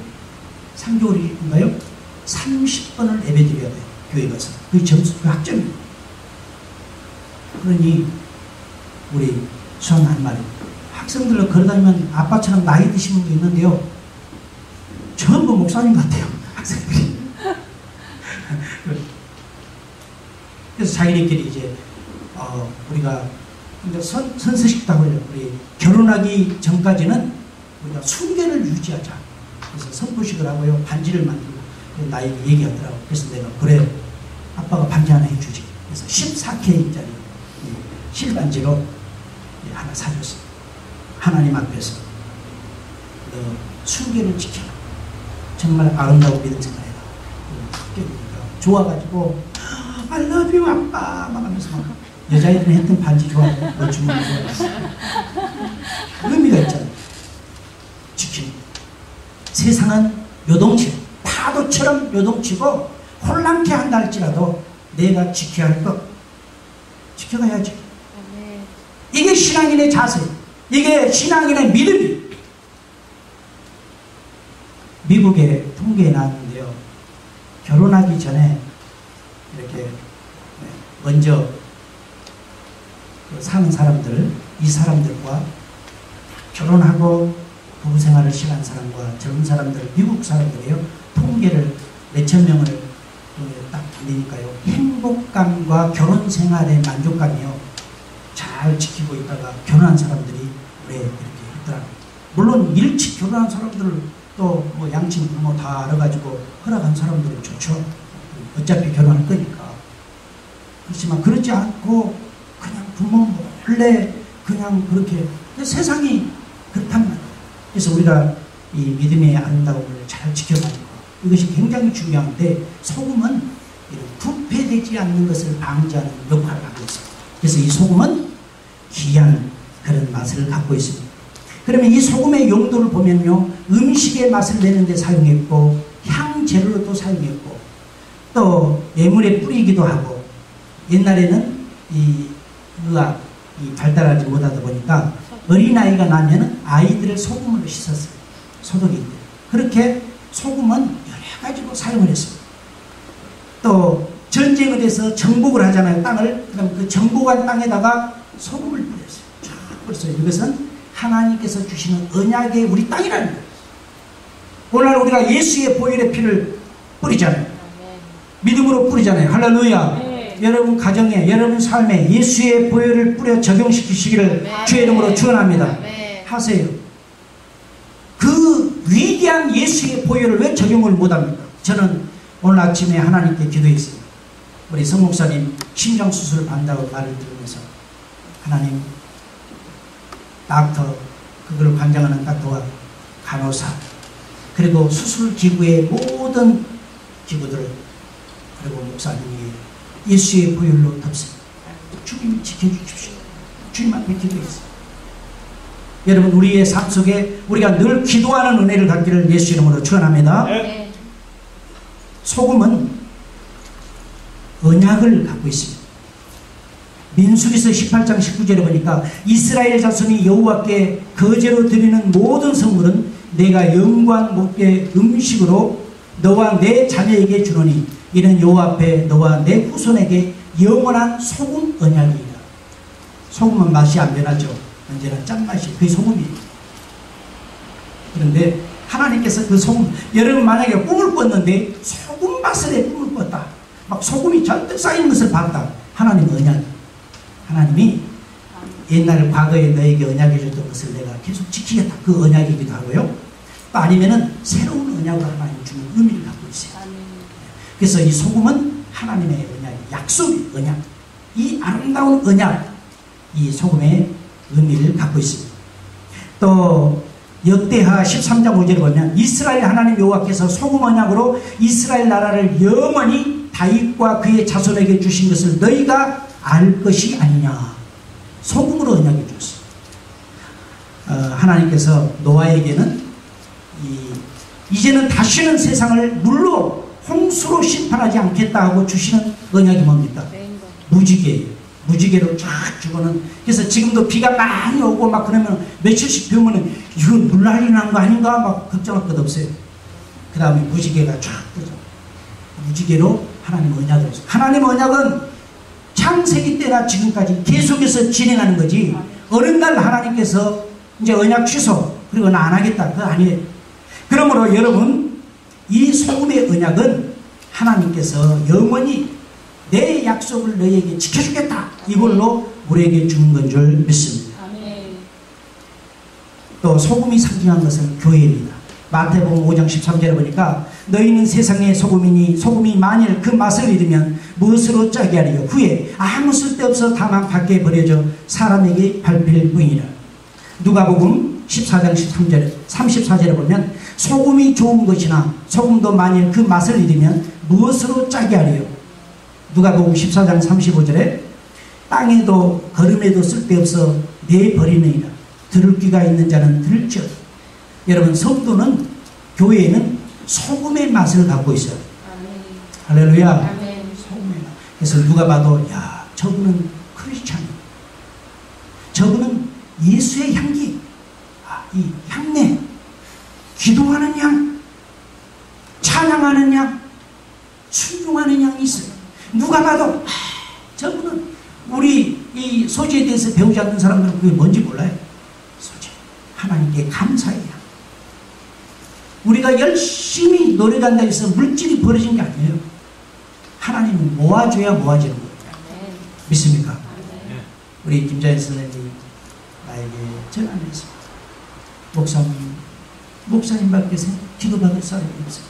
3개월인가요? 30번을 예배드려야 돼요. 교회 가서. 그 점수, 그 학점이에요. 그러니 우리 수학 한 말이 학생들로 걸어다니면 아빠처럼 나이 드신 분도 있는데요. 전부 목사님 같아요. 학생들이. 그래서 자기네끼리 이제 우리가 선서식다고 해요. 우리 결혼하기 전까지는 우리가 순결을 유지하자. 그래서 선포식을 하고요. 반지를 만들고 나에게 얘기하더라고. 그래서 내가 그래 아빠가 반지 하나 해주지. 그래서 14K짜리 실반지로 하나 사줬어. 하나님 앞에서 너 순결을 지켜라. 정말 아름다운 믿음 생활해라. 좋아가지고 I love you 아빠 막 하면서 막 여자애들은 했던 반지 좋아하고 뭐 주문 좋아하고 의미가 있잖아요. 지키는. 세상은 요동치 파도처럼 요동치고 혼란케 한다 할지라도 내가 지켜야 할 것 지켜가야지. 이게 신앙인의 자세, 이게 신앙인의 믿음이. 미국의 통계에 나왔는데요. 결혼하기 전에 이렇게 먼저 사는 사람들, 이 사람들과 결혼하고 부부생활을 시작한 사람과 젊은 사람들, 미국 사람들이요. 통계를 몇천 명을 딱 내니까요. 행복감과 결혼생활의 만족감이요. 잘 지키고 있다가 결혼한 사람들이 왜 이렇게 있더라고요. 물론 일찍 결혼한 사람들을 또 뭐 양친 부모 다 알아가지고 허락한 사람들은 좋죠. 어차피 결혼할 거니까. 그렇지만 그렇지 않고 그냥 부모 몰래 그냥 그렇게 세상이 그렇단 말이에요. 그래서 우리가 이 믿음의 아름다움을 잘 지켜가는 것 이것이 굉장히 중요한데 소금은 부패되지 않는 것을 방지하는 역할을 하고 있습니다. 그래서 이 소금은 귀한 그런 맛을 갖고 있습니다. 그러면 이 소금의 용도를 보면요. 음식의 맛을 내는 데 사용했고 향재료로도 사용했고 또 예물에 뿌리기도 하고 옛날에는 이 의학이 발달하지 못하다 보니까 어린아이가 나면 아이들을 소금으로 씻었어요. 소독인데. 그렇게 소금은 여러 가지로 사용을 했습니다. 또 전쟁을 해서 정복을 하잖아요. 땅을. 그럼 그 정복한 땅에다가 소금을 뿌렸어요. 쫙 뿌렸어요. 이것은 하나님께서 주시는 언약의 우리 땅이라는 거예요. 오늘 우리가 예수의 보혈의 피를 뿌리잖아요. 믿음으로 뿌리잖아요. 할렐루야. 네. 여러분 가정에, 여러분 삶에 예수의 보혈을 뿌려 적용시키시기를 주의 이름으로 축원합니다. 하세요. 그 위대한 예수의 보혈을 왜 적용을 못합니까? 저는 오늘 아침에 하나님께 기도했습니다. 우리 성 목사님 심장수술 한다고 말을 들으면서 하나님, 닥터, 그걸 관장하는 닥터와 간호사, 그리고 수술기구의 모든 기구들, 그리고 목사님이 예수의 보혈로 덮습니다. 주님이 지켜주십시오. 주님 앞에 기도했습니다. 여러분, 우리의 삶 속에 우리가 늘 기도하는 은혜를 갖기를 예수 이름으로 축원합니다. 네. 소금은 언약을 갖고 있습니다. 민수기서 18장 19절에 보니까 이스라엘 자손이 여호와께 거제로 드리는 모든 성물은 내가 영광 못게 음식으로 너와 내 자녀에게 주노니 이는 여호와 앞에 너와 내 후손에게 영원한 소금 언약이다. 소금은 맛이 안 변하죠. 언제나 짠맛이 그게 소금이에요. 그런데 하나님께서 그 소금, 여러분 만약에 꿈을 꿨는데 소금 맛을 꿈을 꿨다. 막 소금이 잔뜩 쌓이는 것을 봤다. 하나님의 언약. 하나님이 옛날 과거에 너에게 언약해 줬던 것을 내가 계속 지키겠다. 그 언약이기도 하고요. 또 아니면은 새로운 언약을 하나님 주는 의미를 갖고 있어요. 그래서 이 소금은 하나님의 언약, 약속의 언약, 이 아름다운 언약, 이 소금의 의미를 갖고 있습니다. 또 역대하 13장 5절에 보면 이스라엘 하나님 여호와께서 소금 언약으로 이스라엘 나라를 영원히 다윗과 그의 자손에게 주신 것을 너희가 알 것이 아니냐. 소금으로 언약해 주었어요. 하나님께서 노아에게는 이제는 다시는 세상을 물로 홍수로 심판하지 않겠다 하고 주시는 언약이 뭡니까? 무지개예요. 무지개로 쫙 주고는, 그래서 지금도 비가 많이 오고 막 그러면 며칠씩 비 오면은 이건 물난리 난 거 아닌가 막 걱정할 것 없어요. 그 다음에 무지개가 쫙 뜨죠. 무지개로 하나님 언약을 했어요. 하나님 언약은 창세기 때나 지금까지 계속해서 진행하는 거지, 어느 날 하나님께서 이제 언약 취소, 그리고 나 안 하겠다, 그거 아니에요. 그러므로 여러분, 이 소금의 언약은 하나님께서 영원히 내 약속을 너희에게 지켜주겠다, 이걸로 우리에게 주는 건 줄 믿습니다. 또 소금이 상징한 것은 교회입니다. 마태복음 5장 13절에 보니까 너희는 세상의 소금이니 소금이 만일 그 맛을 잃으면 무엇으로 짜게 하리요? 후에 아무 쓸데없어 다만 밖에 버려져 사람에게 밟힐 뿐이라. 누가복음 14장 34절에 보면 소금이 좋은 것이나 소금도 만일 그 맛을 잃으면 무엇으로 짜게 하리요? 누가복음 14장 35절에 땅에도 걸음에도 쓸데없어 내버리느니라. 들을 귀가 있는 자는 들을지어다. 여러분, 성도는, 교회에는 소금의 맛을 갖고 있어요. 할렐루야. 소금의 맛. 그래서 누가 봐도 야, 저분은 크리스찬이야. 저분은 예수의 향기, 이 향내, 기도하는 향, 찬양하는 향, 순종하는 향이 있어요. 누가 봐도 저분은, 우리 이 소재에 대해서 배우지 않는 사람들은 그게 뭔지 몰라요. 소재, 하나님께 감사해야. 우리가 열심히 노력한다 해서 물질이 벌어진 게 아니에요. 하나님은 모아줘야 모아지는 거예요. 믿습니까? 우리 김자연 선생님이 나에게 전화했습니다. 목사님밖에 기도받을 사람이 없어요.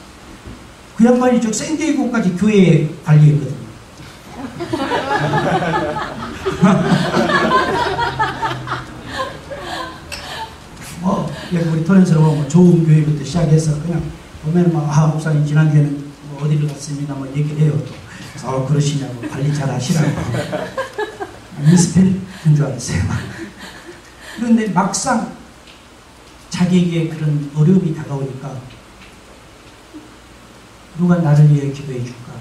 그 양반이 저 샌디에고까지 교회 관리했거든요. 여기 우리 토렌스로 좋은 교회부터 시작해서 그냥 보면 막, 목사님 지난주에는 뭐 어디를 갔습니다, 뭐 얘기를 해요. 또 그러시냐고, 관리 잘 하시라고. 미스펠인 줄 알았어요. 그런데 막상 자기에게 그런 어려움이 다가오니까 누가 나를 위해 기도해 줄까?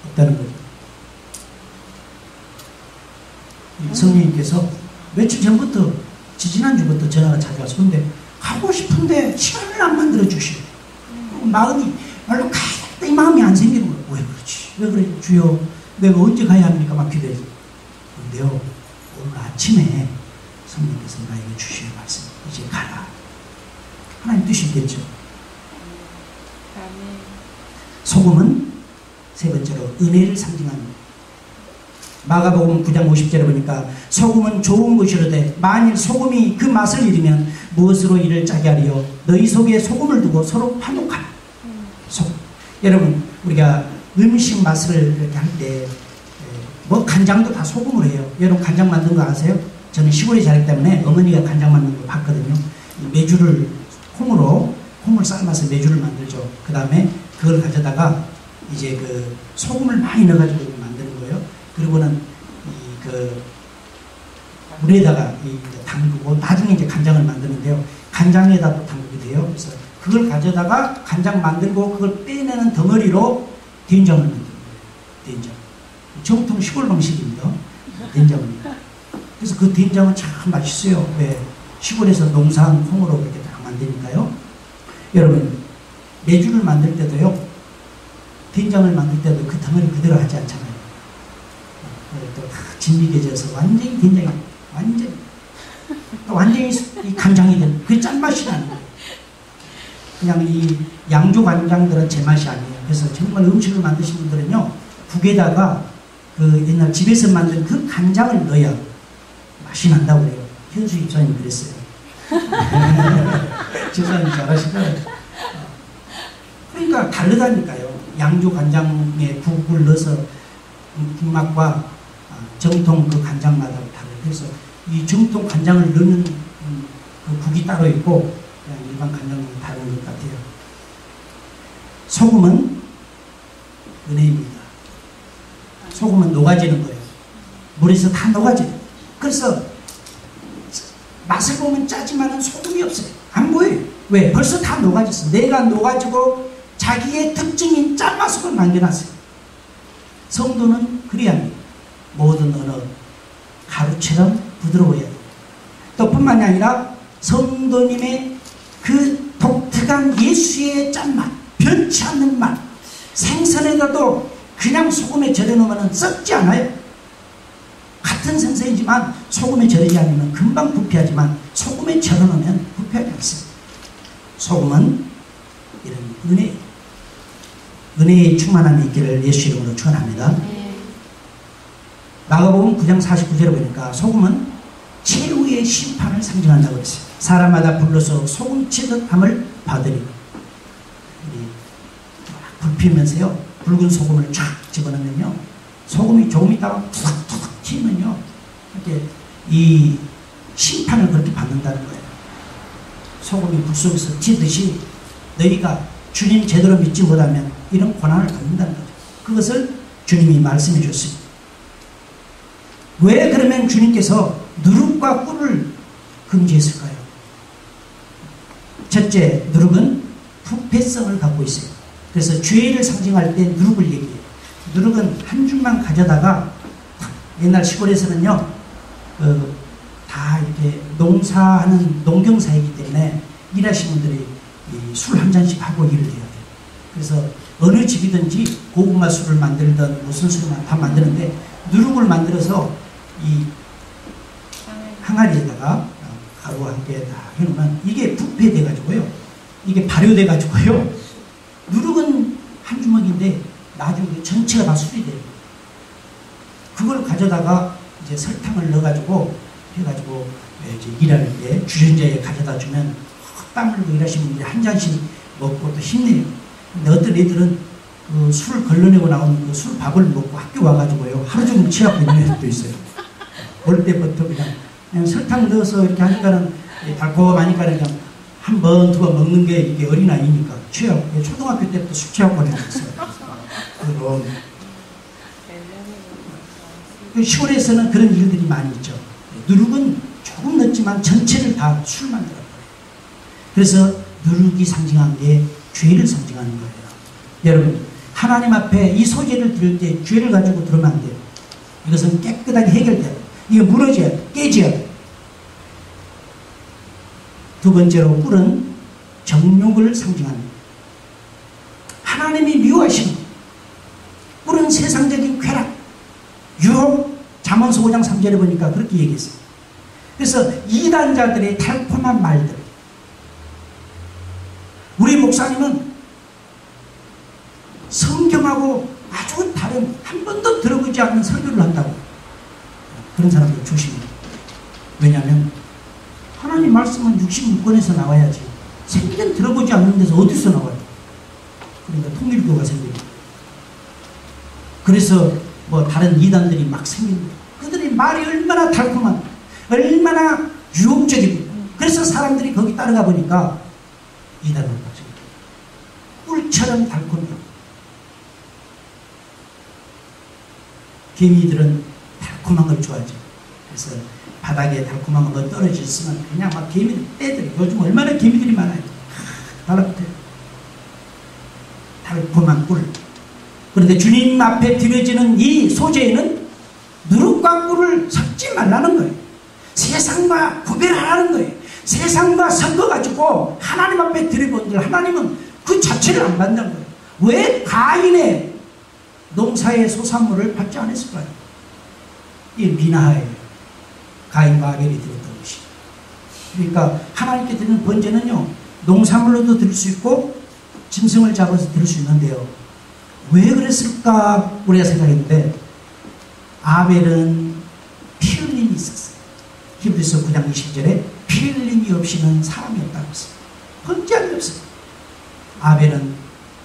없다는 거죠. 성령님께서 며칠 전부터, 지지난주부터 전화가 찾아와서, 근데 가고 싶은데 시간을 안 만들어 주시오. 마음이 말로 가야 이 마음이 안 생기는 거예요. 왜 그렇지? 왜 그래? 주여, 내가 언제 가야 합니까? 막 기도해서. 근데요, 오늘 아침에 성령께서 나에게 주시는 말씀, 이제 가라. 하나님 뜻이겠죠. 소금은 세 번째로 은혜를 상징합니다. 마가복음 9장 50절에 보니까 소금은 좋은 것이로되 만일 소금이 그 맛을 잃으면 무엇으로 이를 짜게 하리요? 너희 속에 소금을 두고 서로 화목하라. 소금. 여러분, 우리가 음식 맛을 이렇게 할 때 뭐 간장도 다 소금으로 해요. 여러분 간장 만든 거 아세요? 저는 시골에 자랐기 때문에 어머니가 간장 만든 거 봤거든요. 메주를 콩을 삶아서 메주를 만들죠. 그 다음에 그걸 가져다가 이제 그 소금을 많이 넣어가지고 만드는 거예요. 그리고는 그 물에다가 담그고 나중에 이제 간장을 만드는데요. 간장에다 또 담그게 돼요. 그래서 그걸 가져다가 간장 만들고 그걸 빼내는 덩어리로 된장을 만드는 거예요. 된장. 정통 시골 방식입니다. 된장을. 그래서 그 된장은 참 맛있어요. 왜? 시골에서 농사한 콩으로 그렇게 다 만드니까요. 여러분, 메주를 만들 때도요, 된장을 만들 때도 그 덩어리 그대로 하지 않잖아요. 또 진미게 져서 완전히 된장이, 완전히 이 간장이 되는, 그게 짠맛이 나는 거예요. 그냥 이 양조 간장들은 제맛이 아니에요. 그래서 정말 음식을 만드신 분들은요, 국에다가 그 옛날 집에서 만든 그 간장을 넣어야 맛이 난다고 그래요. 현수 집사님이 그랬어요. 집사님 잘하시잖아요. 그러니까 다르다니까요. 양조 간장에 국을 넣어서 국맛과 정통 그 간장 맛하고 다르요. 그래서 이 정통 간장을 넣는 그 국이 따로 있고 그냥 일반 간장은 다른 것 같아요. 소금은 은혜입니다. 소금은 녹아지는 거예요. 물에서 다 녹아져요. 그래서 맛을 보면 짜지만은 소금이 없어요. 안 보여요. 왜? 벌써 다 녹아졌어. 내가 녹아지고 자기의 특징인 짠맛을 남겨놨어요. 성도는 그래야 합니다. 모든 언어 가루처럼 부드러워야 돼요. 또 뿐만이 아니라 성도님의 그 독특한 예수의 짠맛, 변치 않는 맛, 생선에다도 그냥 소금에 절여놓으면 썩지 않아요. 같은 생선이지만 소금에 절이지 않으면 금방 부패하지만 소금에 절여놓으면 부패하지 않습니다. 소금은 이런 은혜의 충만함이 있기를 예수 이름으로 축원합니다. 마가복음 9장 49절에 보니까 소금은 최후의 심판을 상징한다고 했어요. 사람마다 불러서 소금치듯함을 받으리고, 불 피면서요 붉은 소금을 쫙 집어넣으면요 소금이 조금 있다가 툭툭 튀면요 이렇게 이 심판을 그렇게 받는다는 거예요. 소금이 불 속에서 튀듯이 너희가 주님 제대로 믿지 못하면 이런 고난을 받는다는 거죠. 그것을 주님이 말씀해 줬습니다. 왜 그러면 주님께서 누룩과 꿀을 금지했을까요? 첫째, 누룩은 부패성을 갖고 있어요. 그래서 죄를 상징할 때 누룩을 얘기해요. 누룩은 한 줌만 가져다가 옛날 시골에서는요 다 이렇게 농사하는 농경사이기 때문에 일하시는 분들이 술 한 잔씩 하고 일을 해야 돼요. 그래서 어느 집이든지 고구마 술을 만들든 무슨 술을 다 만드는데 누룩을 만들어서 이 항아리에다가 가루와 함께 다 해놓으면 이게 부패돼 가지고요, 이게 발효돼 가지고요, 누룩은 한 주먹인데 나중에 전체가 다 술이 돼요. 그걸 가져다가 이제 설탕을 넣어가지고 해가지고 이제 일할 때 주전자에 가져다 주면 땀 흘리고 일하시는 분들이 한 잔씩 먹고 또 힘내요. 근데 어떤 애들은 그 술 걸러내고 나온 그 술밥을 먹고 학교 와가지고요 하루 종일 취하고 있는 애들도 있어요. 올 때부터 그냥 설탕 넣어서 이렇게 하니까는 달콤하니까 그냥 한 번, 두 번 먹는 게 이게 어린아이니까 취하고, 초등학교 때부터 술 취하고 그랬어요. 그리고 시골에서는 그런 일들이 많이 있죠. 누룩은 조금 넣지만 전체를 다 술 만들어버려요. 그래서 누룩이 상징한 게 죄를 상징하는 거예요. 여러분, 하나님 앞에 이 소재를 들을 때 죄를 가지고 들으면 안 돼요. 이것은 깨끗하게 해결돼야 돼요. 이거 무너져야 돼요. 깨져야 돼요. 두 번째로 꿀은 정욕을 상징합니다. 하나님이 미워하시는 꿀은 세상적인 쾌락, 유혹, 잠언서 5장 3절에 보니까 그렇게 얘기했어요. 그래서 이단자들의 달콤한 말들, 우리 목사님은 성경하고 아주 다른, 한 번도 들어보지 않는 설교를 한다고. 그런 사람들 조심해요. 왜냐하면 하나님 말씀은 66권에서 나와야지, 생전 들어보지 않는 데서 어디서 나와요? 그러니까 통일교가 생깁니다. 그래서 뭐 다른 이단들이 막 생깁니다. 그들의 말이 얼마나 달콤한, 얼마나 유혹적이고, 그래서 사람들이 거기 따라가 보니까 이단으로 빠집니다. 꿀처럼 달콤해요. 개미들은 달콤한 걸 좋아하죠. 그래서 바닥에 달콤한 거 떨어졌으면 그냥 막 개미들 떼들이, 요즘 얼마나 개미들이 많아요. 달라붙어요. 달콤한 꿀. 그런데 주님 앞에 드려지는 이 소재에는 누룩과 꿀을 섞지 말라는 거예요. 세상과 구별하라는 거예요. 세상과 섞어가지고 하나님 앞에 드려본들, 하나님은 그 자체를 안 받는 거예요. 왜 가인의 농사의 소산물을 받지 않았을까요? 이 미나하예요. 가인과 아벨이 드렸던 것이. 그러니까 하나님께 드리는 번제는요, 농산물로도 드릴 수 있고 짐승을 잡아서 드릴 수 있는데요, 왜 그랬을까 우리가 생각했는데, 아벨은 피 흘림이 있었어요. 히브리서 9장 20절에 피 흘림이 없이는 사람이 없다고 했어요. 번제한 게 없어요. 아벨은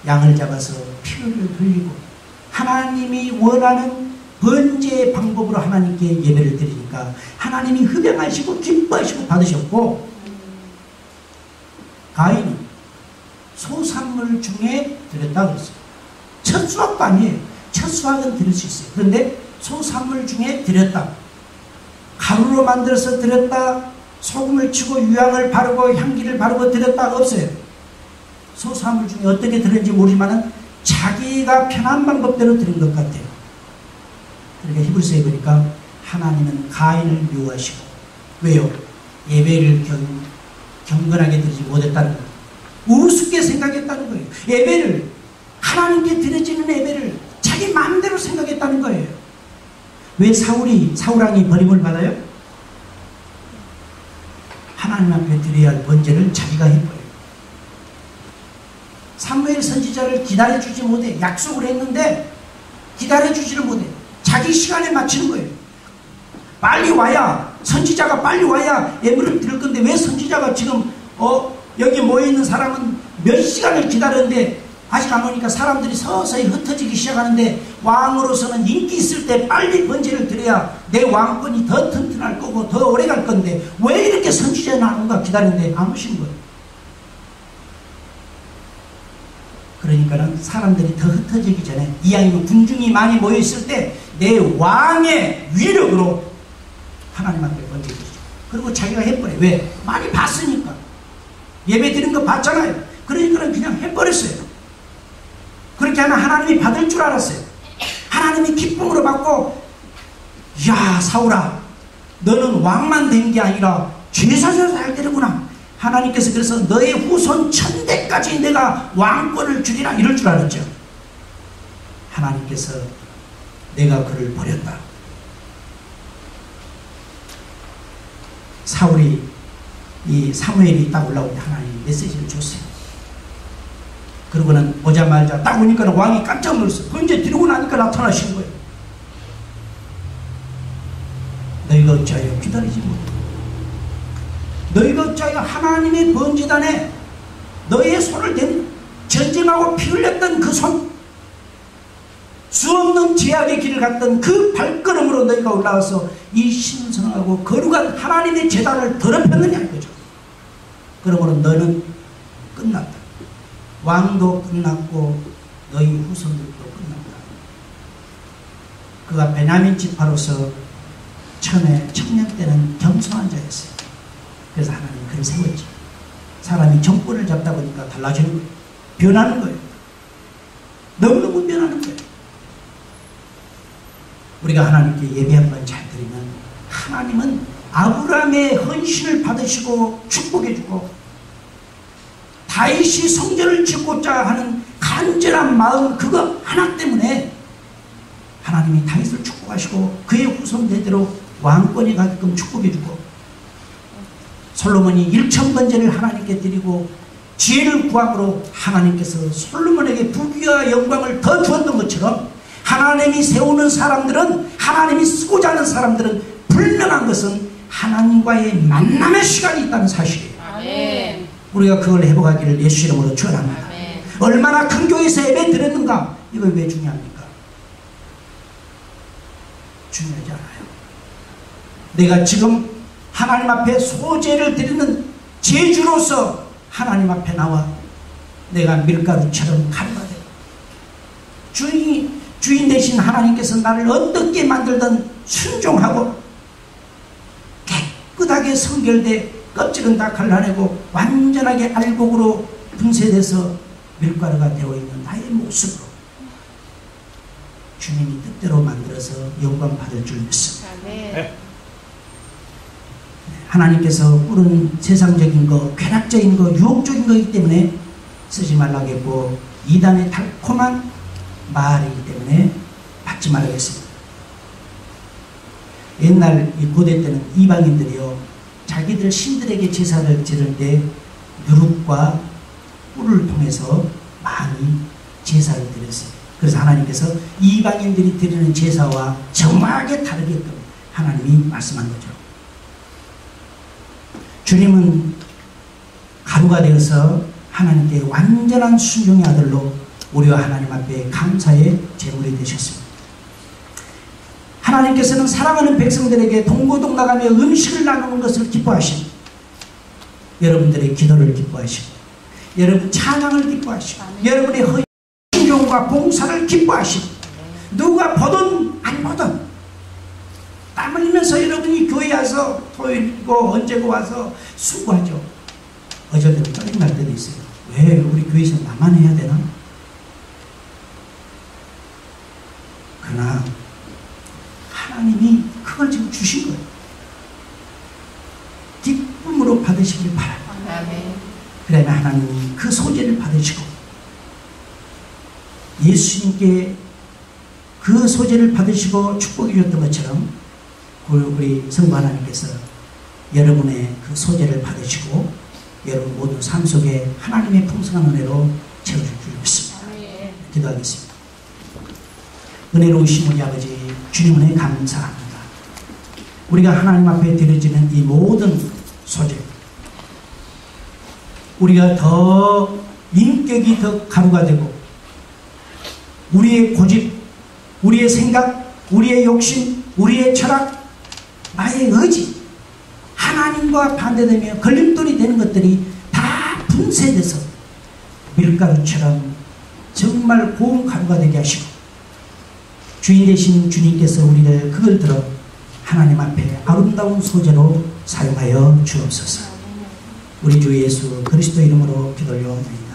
양을 잡아서 피를 흘리고 하나님이 원하는 번제의 방법으로 하나님께 예배를 드리니까 하나님이 흡양하시고 기뻐하시고 받으셨고, 가인은 소산물 중에 드렸다고 그랬어요. 첫 수확도 아니에요. 첫 수확은 드릴 수 있어요. 그런데 소산물 중에 드렸다. 가루로 만들어서 드렸다, 소금을 치고 유향을 바르고 향기를 바르고 드렸다가 없어요. 소산물 중에 어떻게 드렸는지 모르지만 자기가 편한 방법대로 드린 것 같아요. 그러니까 히브리서에 보니까 하나님은 가인을 미워하시고, 왜요? 예배를 경건하게 드리지 못했다는 거예요. 우습게 생각했다는 거예요. 예배를, 하나님께 드려지는 예배를 자기 마음대로 생각했다는 거예요. 왜 사울왕이 버림을 받아요? 하나님 앞에 드려야 할 번제를 자기가 해버려요. 사무엘 선지자를 기다려주지 못해. 약속을 했는데 기다려주지를 못해. 자기 시간에 맞추는 거예요. 빨리 와야, 선지자가 빨리 와야 예물을 드릴 건데, 왜 선지자가 지금 여기 모여있는 사람은 몇 시간을 기다렸는데 아직 안 오니까 사람들이 서서히 흩어지기 시작하는데, 왕으로서는 인기 있을 때 빨리 번제를 드려야 내 왕권이 더 튼튼할 거고 더 오래 갈 건데, 왜 이렇게 선지자는 안 온가 기다렸는데 안 오신 거예요. 그러니까는 사람들이 더 흩어지기 전에, 이왕이면 군중이 많이 모여있을 때 내 왕의 위력으로 하나님 앞에 번제 드리죠. 그리고 자기가 해버려요. 왜? 많이 봤으니까. 예배 드린 거 봤잖아요. 그러니까 그냥 해버렸어요. 그렇게 하면 하나님이 받을 줄 알았어요. 하나님이 기쁨으로 받고, 야 사울아, 너는 왕만 된 게 아니라 제사장을 잘 되는구나. 하나님께서 그래서 너의 후손 1000대까지 내가 왕권을 주리라, 이럴 줄 알았죠. 하나님께서 내가 그를 버렸다. 이 사무엘이 딱 올라올 때 하나님이 메시지를 줬어요. 그러고는 오자마자 딱 오니까 왕이 깜짝 놀랐어요. 번제 드리고 나니까 나타나신 거예요. 너희가 어찌하여 기다리지 못해? 너희가 어찌하여 하나님의 번제단에 너희의 손을 댄, 전쟁하고 피 흘렸던 그 손, 수없는 제약의 길을 갔던 그 발걸음으로 너희가 올라와서 이 신성하고 거룩한 하나님의 제단을 더럽혔느냐 이거죠. 그러므로 너는 끝났다. 왕도 끝났고 너희 후손들도 끝났다. 그가 베냐민 지파로서 청년 때는 겸손한 자였어요. 그래서 하나님 그를 세웠지. 사람이 정권을 잡다 보니까 달라지는 거예요. 변하는 거예요. 너무너무 변하는 거예요. 우리가 하나님께 예배 한번 잘 드리면 하나님은 아브라함의 헌신을 받으시고 축복해주고 다윗이 성전을 짓고자 하는 간절한 마음 그거 하나 때문에 하나님이 다윗을 축복하시고 그의 후손대대로 왕권이 가게끔 축복해주고 솔로몬이 1000번제를 하나님께 드리고 지혜를 구함으로 하나님께서 솔로몬에게 부귀와 영광을 더 주었던 것처럼 하나님이 세우는 사람들은 하나님이 쓰고자 하는 사람들은 분명한 것은 하나님과의 만남의 시간이 있다는 사실이에요. 아멘. 우리가 그걸 회복하기를 예수 이름으로 축원합니다. 아멘. 얼마나 큰 교회에서 예배 드렸는가 이거 왜 중요합니까? 중요하지 않아요. 내가 지금 하나님 앞에 소제를 드리는 제주로서 하나님 앞에 나와 내가 밀가루처럼 가루가 되고 주인 대신 하나님께서 나를 어떻게 만들든 순종하고 깨끗하게 성결돼 껍질은 다 갈라내고 완전하게 알곡으로 분쇄돼서 밀가루가 되어 있는 나의 모습으로 주님이 뜻대로 만들어서 영광 받을 줄 믿습니다. 하나님께서 뿌른 세상적인 거, 쾌락적인 거, 유혹적인 거이기 때문에 쓰지 말라고 했고 이단의 달콤한 말이기 때문에 받지 말라겠습니다. 옛날 이 고대 때는 이방인들이요 자기들 신들에게 제사를 지를 때 누룩과 꿀을 통해서 많이 제사를 드렸어요. 그래서 하나님께서 이방인들이 드리는 제사와 정확하게 다르게끔 하나님이 말씀한 거죠. 주님은 가루가 되어서 하나님께 완전한 순종의 아들로 우리와 하나님 앞에 감사의 제물이 되셨습니다. 하나님께서는 사랑하는 백성들에게 동고동락하며 음식을 나누는 것을 기뻐하시고 여러분들의 기도를 기뻐하시고 여러분 찬양을 기뻐하시고 여러분의 헌신과 봉사를 기뻐하시고 누가 보든 안 보든 땀 흘리면서 여러분이 교회에 와서 토요일이고 언제고 와서 수고하죠. 어제도 짜증날 때도 있어요. 왜 우리 교회에서 나만 해야 되나? 그러나 하나님이 그걸 지금 주신 거예요. 기쁨으로 받으시길 바랍니다. 그러면 하나님이 그 소재를 받으시고 예수님께 그 소재를 받으시고 축복해 주셨던 것처럼 우리 성부 하나님께서 여러분의 그 소재를 받으시고 여러분 모두 삶 속에 하나님의 풍성한 은혜로 채워줄 줄 믿습니다. 기도하겠습니다. 은혜로우신 우리 아버지 주님 은혜 감사합니다. 우리가 하나님 앞에 드려지는 이 모든 소재 우리가 더 인격이 더 가루가 되고 우리의 고집, 우리의 생각, 우리의 욕심, 우리의 철학, 나의 의지 하나님과 반대되며 걸림돌이 되는 것들이 다 분쇄돼서 밀가루처럼 정말 고운 가루가 되게 하시고 주인 되신 주님께서 우리를 그걸 들어 하나님 앞에 아름다운 소재로 사용하여 주옵소서. 우리 주 예수 그리스도 이름으로 기도하옵나이다.